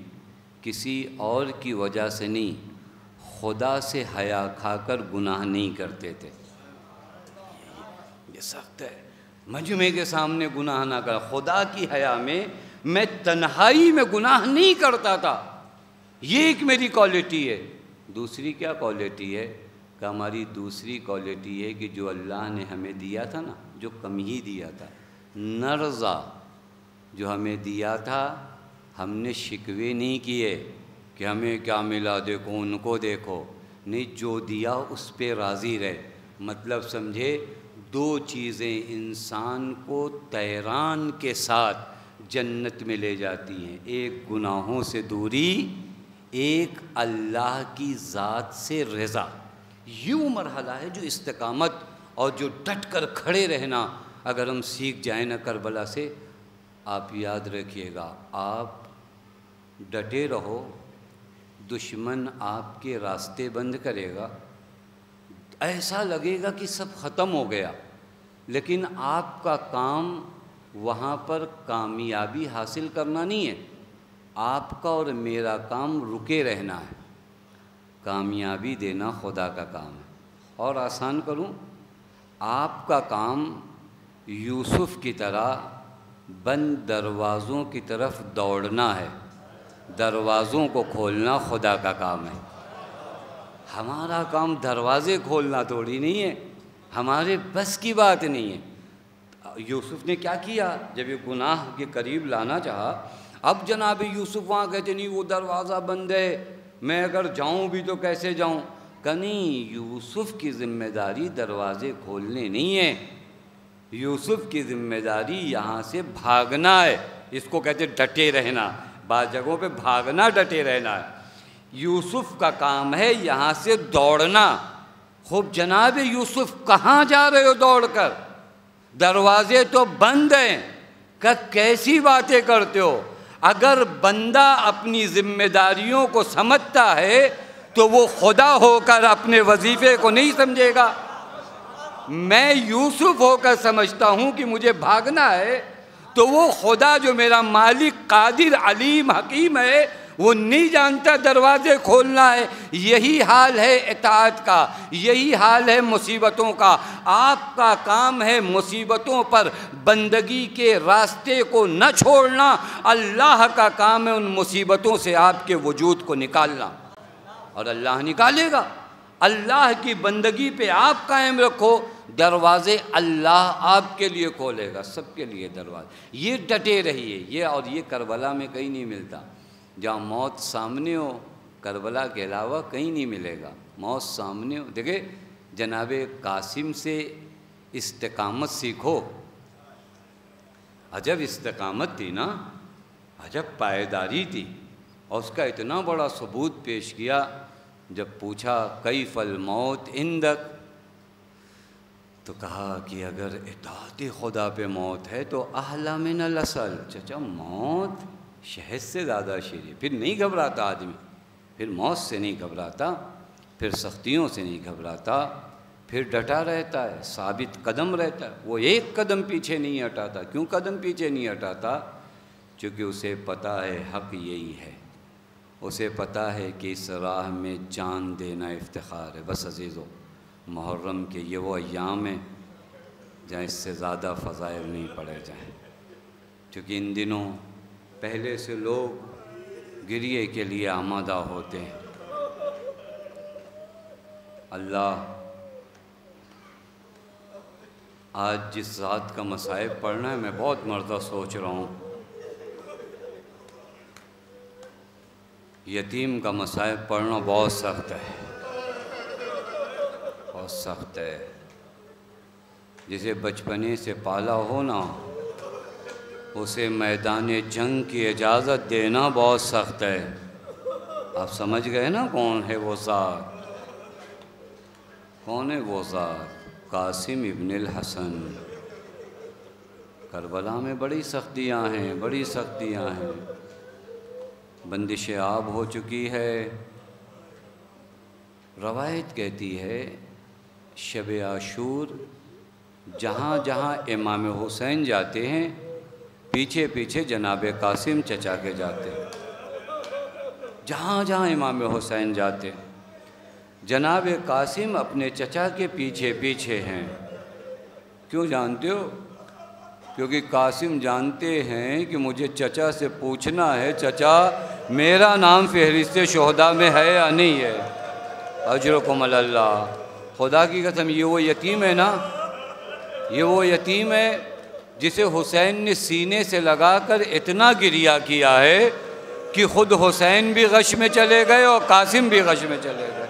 کسی اور کی وجہ سے نہیں، خدا سے حیا کھا کر گناہ نہیں کرتے تھے۔ یہ سخت ہے، مجمع کے سامنے گناہ نہ کر. خدا کی حیا میں تنہائی میں گناہ نہیں کرتا تھا. یہ ایک میری کوالٹی ہے. دوسری کیا کوالٹی ہے کہ ہماری دوسری کوالٹی ہے کہ جو اللہ نے ہمیں دیا تھا نا, جو کم ہی دیا تھا, نرضا جو ہمیں دیا تھا, ہم نے شکوے نہیں کیے کہ ہمیں کیا ملا, دیکھو ان کو دیکھو. نہیں, جو دیا اس پہ راضی رہے. مطلب سمجھے, دو چیزیں انسان کو طیران کے ساتھ جنت میں لے جاتی ہیں. ایک گناہوں سے دوری, ایک اللہ کی ذات سے رضا. یوں مرحلہ ہے جو استقامت اور جو ڈٹ کر کھڑے رہنا اگر ہم سیکھ جائیں نا کربلا سے, آپ یاد رکھیے گا, آپ ڈٹے رہو, دشمن آپ کے راستے بند کرے گا, ایسا لگے گا کہ سب ختم ہو گیا, لیکن آپ کا کام وہاں پر کامیابی حاصل کرنا نہیں ہے. آپ کا اور میرا کام رکے رہنا ہے. کامیابی دینا خدا کا کام ہے. اور آسان کروں, آپ کا کام یوسف کی طرح بند دروازوں کی طرف دوڑنا ہے. دروازوں کو کھولنا خدا کا کام ہے. ہمارا کام دروازے کھولنا تھوڑی نہیں ہے, ہمارے بس کی بات نہیں ہے. یوسف نے کیا کیا, جب یہ گناہ کے قریب لانا چاہا, اب جناب یوسف وہاں کہتے نہیں وہ دروازہ بند ہے, میں اگر جاؤں بھی تو کیسے جاؤں. کہ نہیں, یوسف کی ذمہ داری دروازے کھولنے نہیں ہے, یوسف کی ذمہ داری یہاں سے بھاگنا ہے. اس کو کہتے ڈٹے رہنا. بعض جگہوں پہ بھاگنا ڈٹے رہنا ہے. یوسف کا کام ہے یہاں سے دوڑنا. خوب جناب یوسف کہاں جا رہے ہو دوڑ کر, دروازے تو بند ہیں. کہ کیسی باتیں کرتے ہو. اگر بندہ اپنی ذمہ داریوں کو سمجھتا ہے تو وہ خدا ہو کر اپنے وظیفے کو نہیں سمجھے گا. میں یوسف ہو کر سمجھتا ہوں کہ مجھے بھاگنا ہے, تو وہ خدا جو میرا مالک قادر علیم حکیم ہے وہ نہیں جانتا دروازے کھولنا ہے. یہی حال ہے اطاعت کا, یہی حال ہے مصیبتوں کا. آپ کا کام ہے مصیبتوں پر بندگی کے راستے کو نہ چھوڑنا, اللہ کا کام ہے ان مصیبتوں سے آپ کے وجود کو نکالنا, اور اللہ نکالے گا. اللہ کی بندگی پہ آپ قائم رکھو, دروازے اللہ آپ کے لیے کھولے گا, سب کے لیے دروازے. یہ ڈٹے رہیے. یہ اور یہ کربلا میں کہیں نہیں ملتا. جہاں موت سامنے ہو, کربلا کے علاوہ کہیں نہیں ملے گا. موت سامنے ہو. دیکھیں جناب قاسم سے استقامت سیکھو. عجب استقامت تھی نا, عجب پائیداری تھی. اور اس کا اتنا بڑا ثبوت پیش کیا. جب پوچھا کیف الموت عندک, تو کہا کہ اگر اطاعت خدا پہ موت ہے تو احلی من العسل. چچا موت شہد سے زیادہ شیریں. پھر نہیں گھبراتا آدمی, پھر موت سے نہیں گھبراتا, پھر سختیوں سے نہیں گھبراتا, پھر ڈٹا رہتا ہے, ثابت قدم رہتا ہے. وہ ایک قدم پیچھے نہیں ہٹاتا. کیوں قدم پیچھے نہیں ہٹاتا؟ چونکہ اسے پتہ ہے حق یہی ہے. اسے پتہ ہے کہ اس راہ میں جان دینا افتخار ہے. بس عزیزو, محرم کے یہ وہ ایام ہیں جہاں اس سے زیادہ فضائل نہیں پڑے جائیں. چونکہ ان دنوں پہلے سے لوگ گریے کے لیے آمادہ ہوتے ہیں. اللہ آج جس ذات کا مصائب پڑھنا ہے, میں بہت مرتبہ سوچ رہا ہوں, یتیم کا مصائب پڑھنا بہت سخت ہے, بہت سخت ہے. جسے بچپنے سے پالا ہو نا, اسے میدان جنگ کی اجازت دینا بہت سخت ہے. آپ سمجھ گئے نا کون ہے وہ ذات, کون ہے وہ ذات؟ قاسم ابن الحسن. کربلا میں بڑی سختیاں ہیں, بڑی سختیاں ہیں. بندش آب ہو چکی ہے. روایت کہتی ہے شب عاشور جہاں جہاں امام حسین جاتے ہیں, پیچھے پیچھے جناب قاسم چچا کے جاتے ہیں. جہاں جہاں امام حسین جاتے, جناب قاسم اپنے چچا کے پیچھے پیچھے ہیں. کیوں جانتے ہو؟ کیونکہ قاسم جانتے ہیں کہ مجھے چچا سے پوچھنا ہے، چچا میرا نام فہرست شہداء میں ہے یا نہیں ہے؟ اجرکم علی اللہ، خدا کی قسم یہ وہ یتیم ہے نا، یہ وہ یتیم ہے جسے حسین نے سینے سے لگا کر اتنا گریہ کیا ہے کہ خود حسین بھی غش میں چلے گئے اور قاسم بھی غش میں چلے گئے۔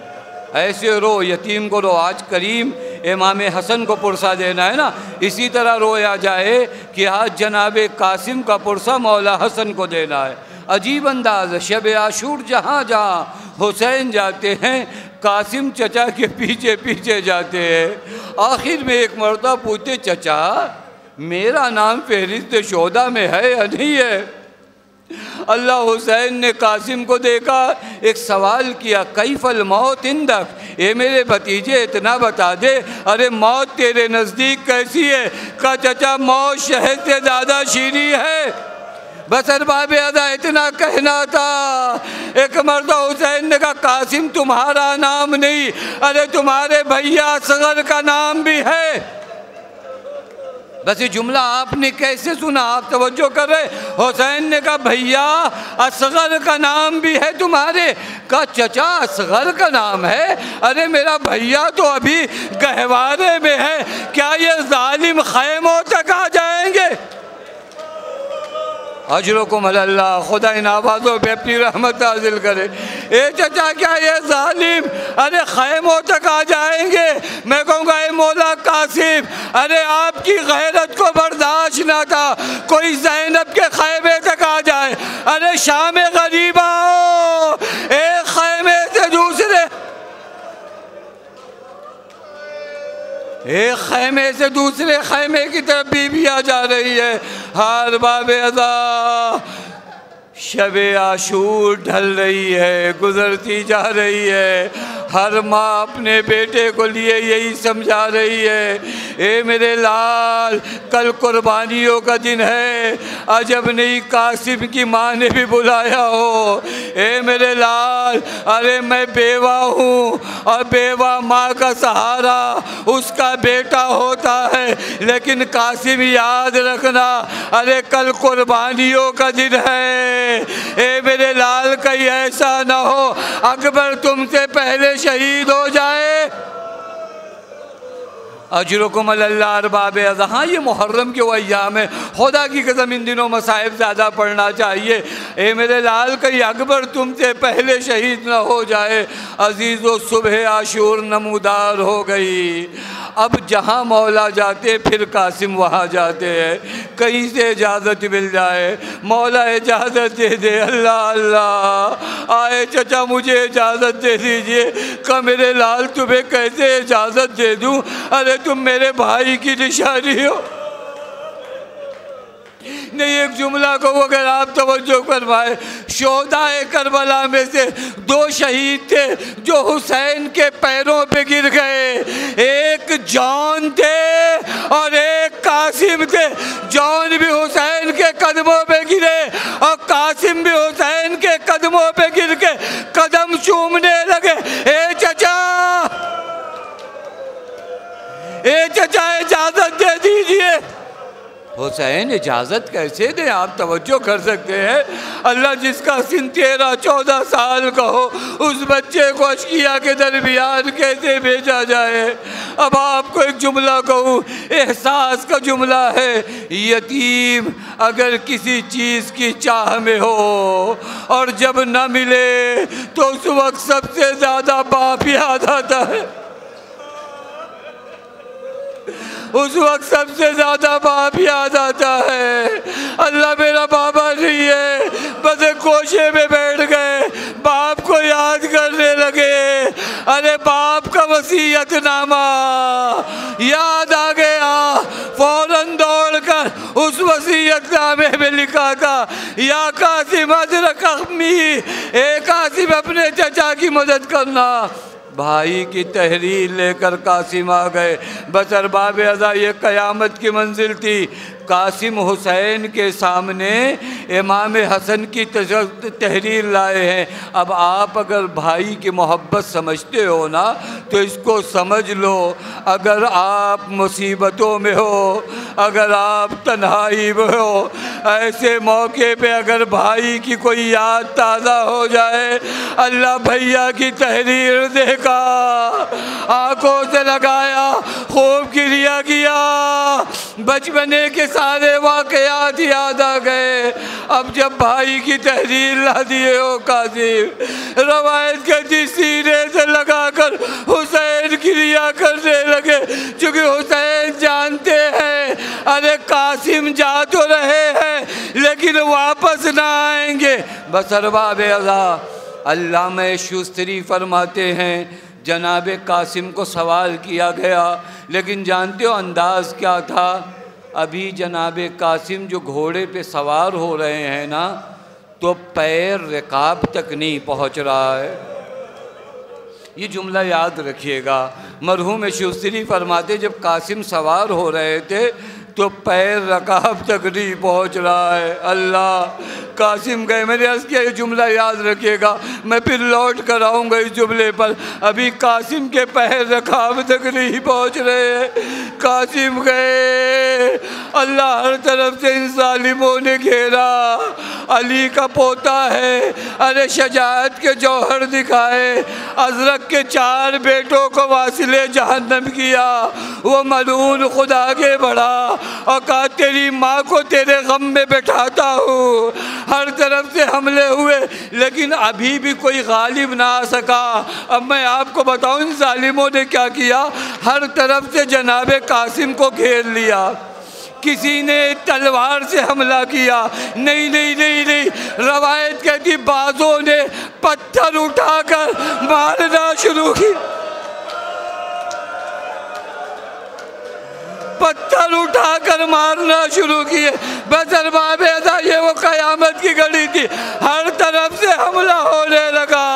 ایسے رو، یتیم کو رو۔ آج کریم امام حسن کو پرسہ دینا ہے نا، اسی طرح رویا جائے کہ آج جناب قاسم کا پرسہ مولا حسن کو دینا ہے۔ عجیب انداز ہے، شب عاشور جہاں جہاں حسین جاتے ہیں قاسم چچا کے پیچھے پیچھے جاتے ہیں۔ آخر میں ایک مرتبہ پوچھتے، چچا میرا نام فہرست شہداء میں ہے یا نہیں ہے؟ اللہ حسین نے قاسم کو دیکھا، ایک سوال کیا، کیف الموت عندک، اے میرے بھتیجے اتنا بتا دے، ارے موت تیرے نزدیک کیسی ہے؟ کہا چچا موت شہد سے زیادہ شیریں ہے۔ بس ارباب ادا اتنا کہنا تھا۔ ایک مرد حسین نے کہا قاسم تمہارا نام نہیں، ارے تمہارے بھیا اصغر کا نام بھی ہے۔ بس یہ جملہ آپ نے کیسے سنا؟ آپ توجہ کر رہے؟ حسین نے کہا بھیا اصغر کا نام بھی ہے تمہارے؟ کہا چچا اصغر کا نام ہے؟ ارے میرا بھیا تو ابھی گہوارے میں ہے، کیا یہ ظالم خیموں تک آ جائیں گے؟ اجرکم علی اللہ، خدا ان آوازوں پہ اپنی رحمت نازل کرے۔ اے چچا کیا یہ ظالم ارے خیموں تک آ جائیں گے؟ میں کہوں گا اے مولا قاسم، ارے آپ کی غیرت کو برداشت نہ تھا کوئی زینب کے خیمے تک آ جائے۔ ارے شام غریبہ ہو، ایک خیمے سے دوسرے، ایک خیمے سے دوسرے خیمے کی طرف بیویاں جا رہی ہے۔ ہر باب ادا شب عاشور ڈھل رہی ہے، گزرتی جا رہی ہے۔ ہر ماں اپنے بیٹے کو لیے یہی سمجھا رہی ہے، اے میرے لال کل قربانیوں کا دن ہے، عجب نہیں قاسم کی ماں نے بھی بلایا ہو۔ اے میرے لال ارے میں بیوہ ہوں اور بیوہ ماں کا سہارا اس کا بیٹا ہوتا ہے، لیکن قاسم یاد رکھنا ارے کل قربانیوں کا دن ہے۔ اے میرے لال کہیں ایسا نہ ہو اکبر تم سے پہلے شہید ہو جائے۔ اجرکم علی اللہ ارباب اذا۔ ہاں یہ محرم کے وہ ایام ہے، خدا کی قسم ان دنوں مصائب زیادہ پڑھنا چاہیے۔ اے میرے لال کہیں اکبر تم سے پہلے شہید نہ ہو جائے۔ عزیز و صبح عاشور نمودار ہو گئی۔ اب جہاں مولا جاتے پھر قاسم وہاں جاتے ہیں، کہیں سے اجازت مل جائے، مولا اجازت دے دے، اللہ اللہ آئے چچا مجھے اجازت دے دیجئے۔ کہ میرے لال تمہیں کیسے اجازت دے دوں، ارے تم میرے بھائی کی نشانی ہو۔ نہیں ایک جملہ کو اگر آپ توجہ فرمائے، شہداء کربلا میں سے دو شہید تھے جو حسین کے پیروں پہ گر گئے، ایک جان تھے اور ایک قاسم تھے۔ جان بھی حسین کے قدموں پہ گرے اور قاسم بھی حسین کے قدموں پہ گر کے قدم چومنے لگے۔ اے چچا اجازت دے دیجئے۔ حسین اجازت کیسے دیں؟ آپ توجہ کر سکتے ہیں، اللہ جس کا سن 13-14 سال کا ہو اس بچے کو اشقیاء کے درمیان کیسے بھیجا جائے؟ اب آپ کو ایک جملہ کہوں، احساس کا جملہ ہے، یتیم اگر کسی چیز کی چاہ میں ہو اور جب نہ ملے تو اس وقت سب سے زیادہ باپ یاد آتا ہے، اس وقت سب سے زیادہ باپ یاد آتا ہے۔ اللہ میرا بابا نہیں ہے، بس ایک گوشے میں بیٹھ گئے، باپ کو یاد کرنے لگے۔ ارے باپ کا وصیت نامہ یاد آ گیا، فوراً دوڑ کر اس وصیت نامے میں لکھا تھا، یا قاسم ادرک امی، اے قاسم اپنے چچا کی مدد کرنا۔ بھائی کی تحریر لے کر قاسم آ گئے۔ بس ارباب اعضاء یہ قیامت کی منزل تھی، قاسم حسین کے سامنے امام حسن کی تحریر لائے ہیں۔ اب آپ اگر بھائی کی محبت سمجھتے ہو نا تو اس کو سمجھ لو، اگر آپ مصیبتوں میں ہو، اگر آپ تنہائی میں ہو، ایسے موقع پہ اگر بھائی کی کوئی یاد تازہ ہو جائے، اللہ بھیا کی تحریر دیکھا، آنکھوں سے لگایا، خوب کریا کیا، بچپنے کے سارے واقعات یاد آ گئے۔ اب جب بھائی کی تحریر لا دیے ہو قاسم، روایت کہتی سینے سے لگا کر حسین کریا کرنے لگے، چونکہ حسین جانتے ہیں ارے قاسم جا تو رہے ہیں لیکن واپس نہ آئیں گے۔ بس ارباب ازا علامہ شوستری فرماتے ہیں جناب قاسم کو سوال کیا گیا، لیکن جانتے ہو انداز کیا تھا؟ ابھی جناب قاسم جو گھوڑے پہ سوار ہو رہے ہیں نا تو پیر رکاب تک نہیں پہنچ رہا ہے۔ یہ جملہ یاد رکھیے گا، مرحوم شوستری فرماتے جب قاسم سوار ہو رہے تھے تو پیر رکاب تک نہیں پہنچ رہا ہے۔ اللہ قاسم گئے، میں نے عرض کیا یہ جملہ یاد رکھیے گا، میں پھر لوٹ کر آؤں گا اس جملے پر۔ ابھی قاسم کے پیر رکاب تک نہیں پہنچ رہے، قاسم گئے، اللہ ہر طرف سے ان ظالموں نے گھیرا، علی کا پوتا ہے، ارے شجاعت کے جوہر دکھائے، ازرق کے 4 بیٹوں کو واصل جہنم کیا، وہ ملعون خدا کے بڑھا اور کہا تیری ماں کو تیرے غم میں بٹھاتا ہوں۔ ہر طرف سے حملے ہوئے لیکن ابھی بھی کوئی غالب نہ آ سکا۔ اب میں آپ کو بتاؤں ان ظالموں نے کیا کیا، ہر طرف سے جناب قاسم کو گھیر لیا، کسی نے تلوار سے حملہ کیا، نہیں، روایت کہتی بعضوں نے پتھر اٹھا کر مارنا شروع کی، پتھر اٹھا کر مارنا شروع کیے۔ بس ارباب ازا یہ وہ قیامت کی گھڑی تھی، ہر طرف سے حملہ ہونے لگا۔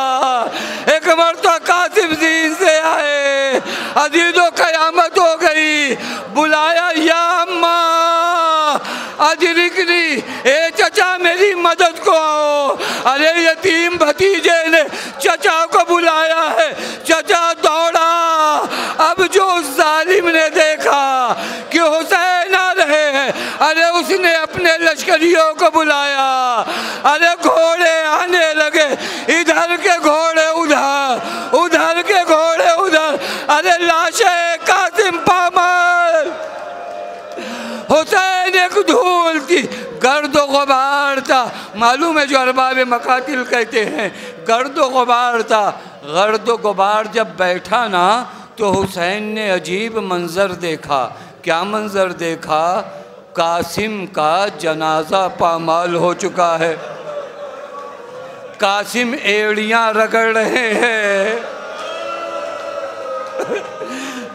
ایک مرتبہ قاسم زین سے آئے، عزیزو قیامت ہو گئی، بلایا یا اماں ادرکنی، اے چچا میری مدد کو آؤ۔ ارے یتیم بھتیجے نے چچا کو بلایا ہے، چچا دوڑا۔ اب جو اس ظالم نے دیکھا کہ حسین آ رہے ہیں، ارے اس نے اپنے لشکریوں کو بلایا، ارے گھوڑے آنے لگے، ادھر کے گھوڑے ادھر، ادھر کے گھوڑے ادھر، ارے لاشیں قاسم پامال۔ حسین ایک دھول تھی، گرد و غبار تھا، معلوم ہے جو ارباب مقاتل کہتے ہیں گرد و غبار تھا۔ گرد و غبار جب بیٹھا نا تو حسین نے عجیب منظر دیکھا۔ کیا منظر دیکھا؟ قاسم کا جنازہ پامال ہو چکا ہے، قاسم ایڑیاں رگڑ رہے ہیں،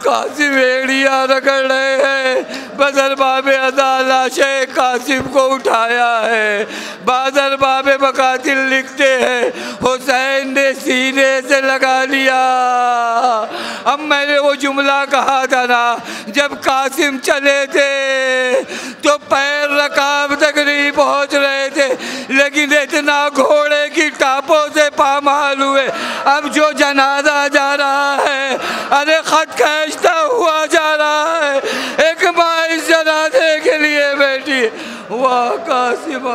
قاسم ایڑیاں رگڑ رہے ہیں۔ بس ارباب ازا لاشیں قاسم کو اٹھایا ہے۔ بعض ارباب مقاتل لکھتے ہیں حسین نے سینے سے لگا لیا۔ اب میں نے وہ جملہ کہا تھا نا، جب قاسم چلے تھے تو پیر رکاب تک نہیں پہنچ رہے تھے، لیکن اتنا گھوڑے کی ٹاپوں سے پامال ہوئے۔ اب جو جنازہ جا رہا ہے، ارے خط کھینچتا ہوا جا رہا ہے، ایک ماں اس جنازے کے لیے بیٹھی، واہ قاسم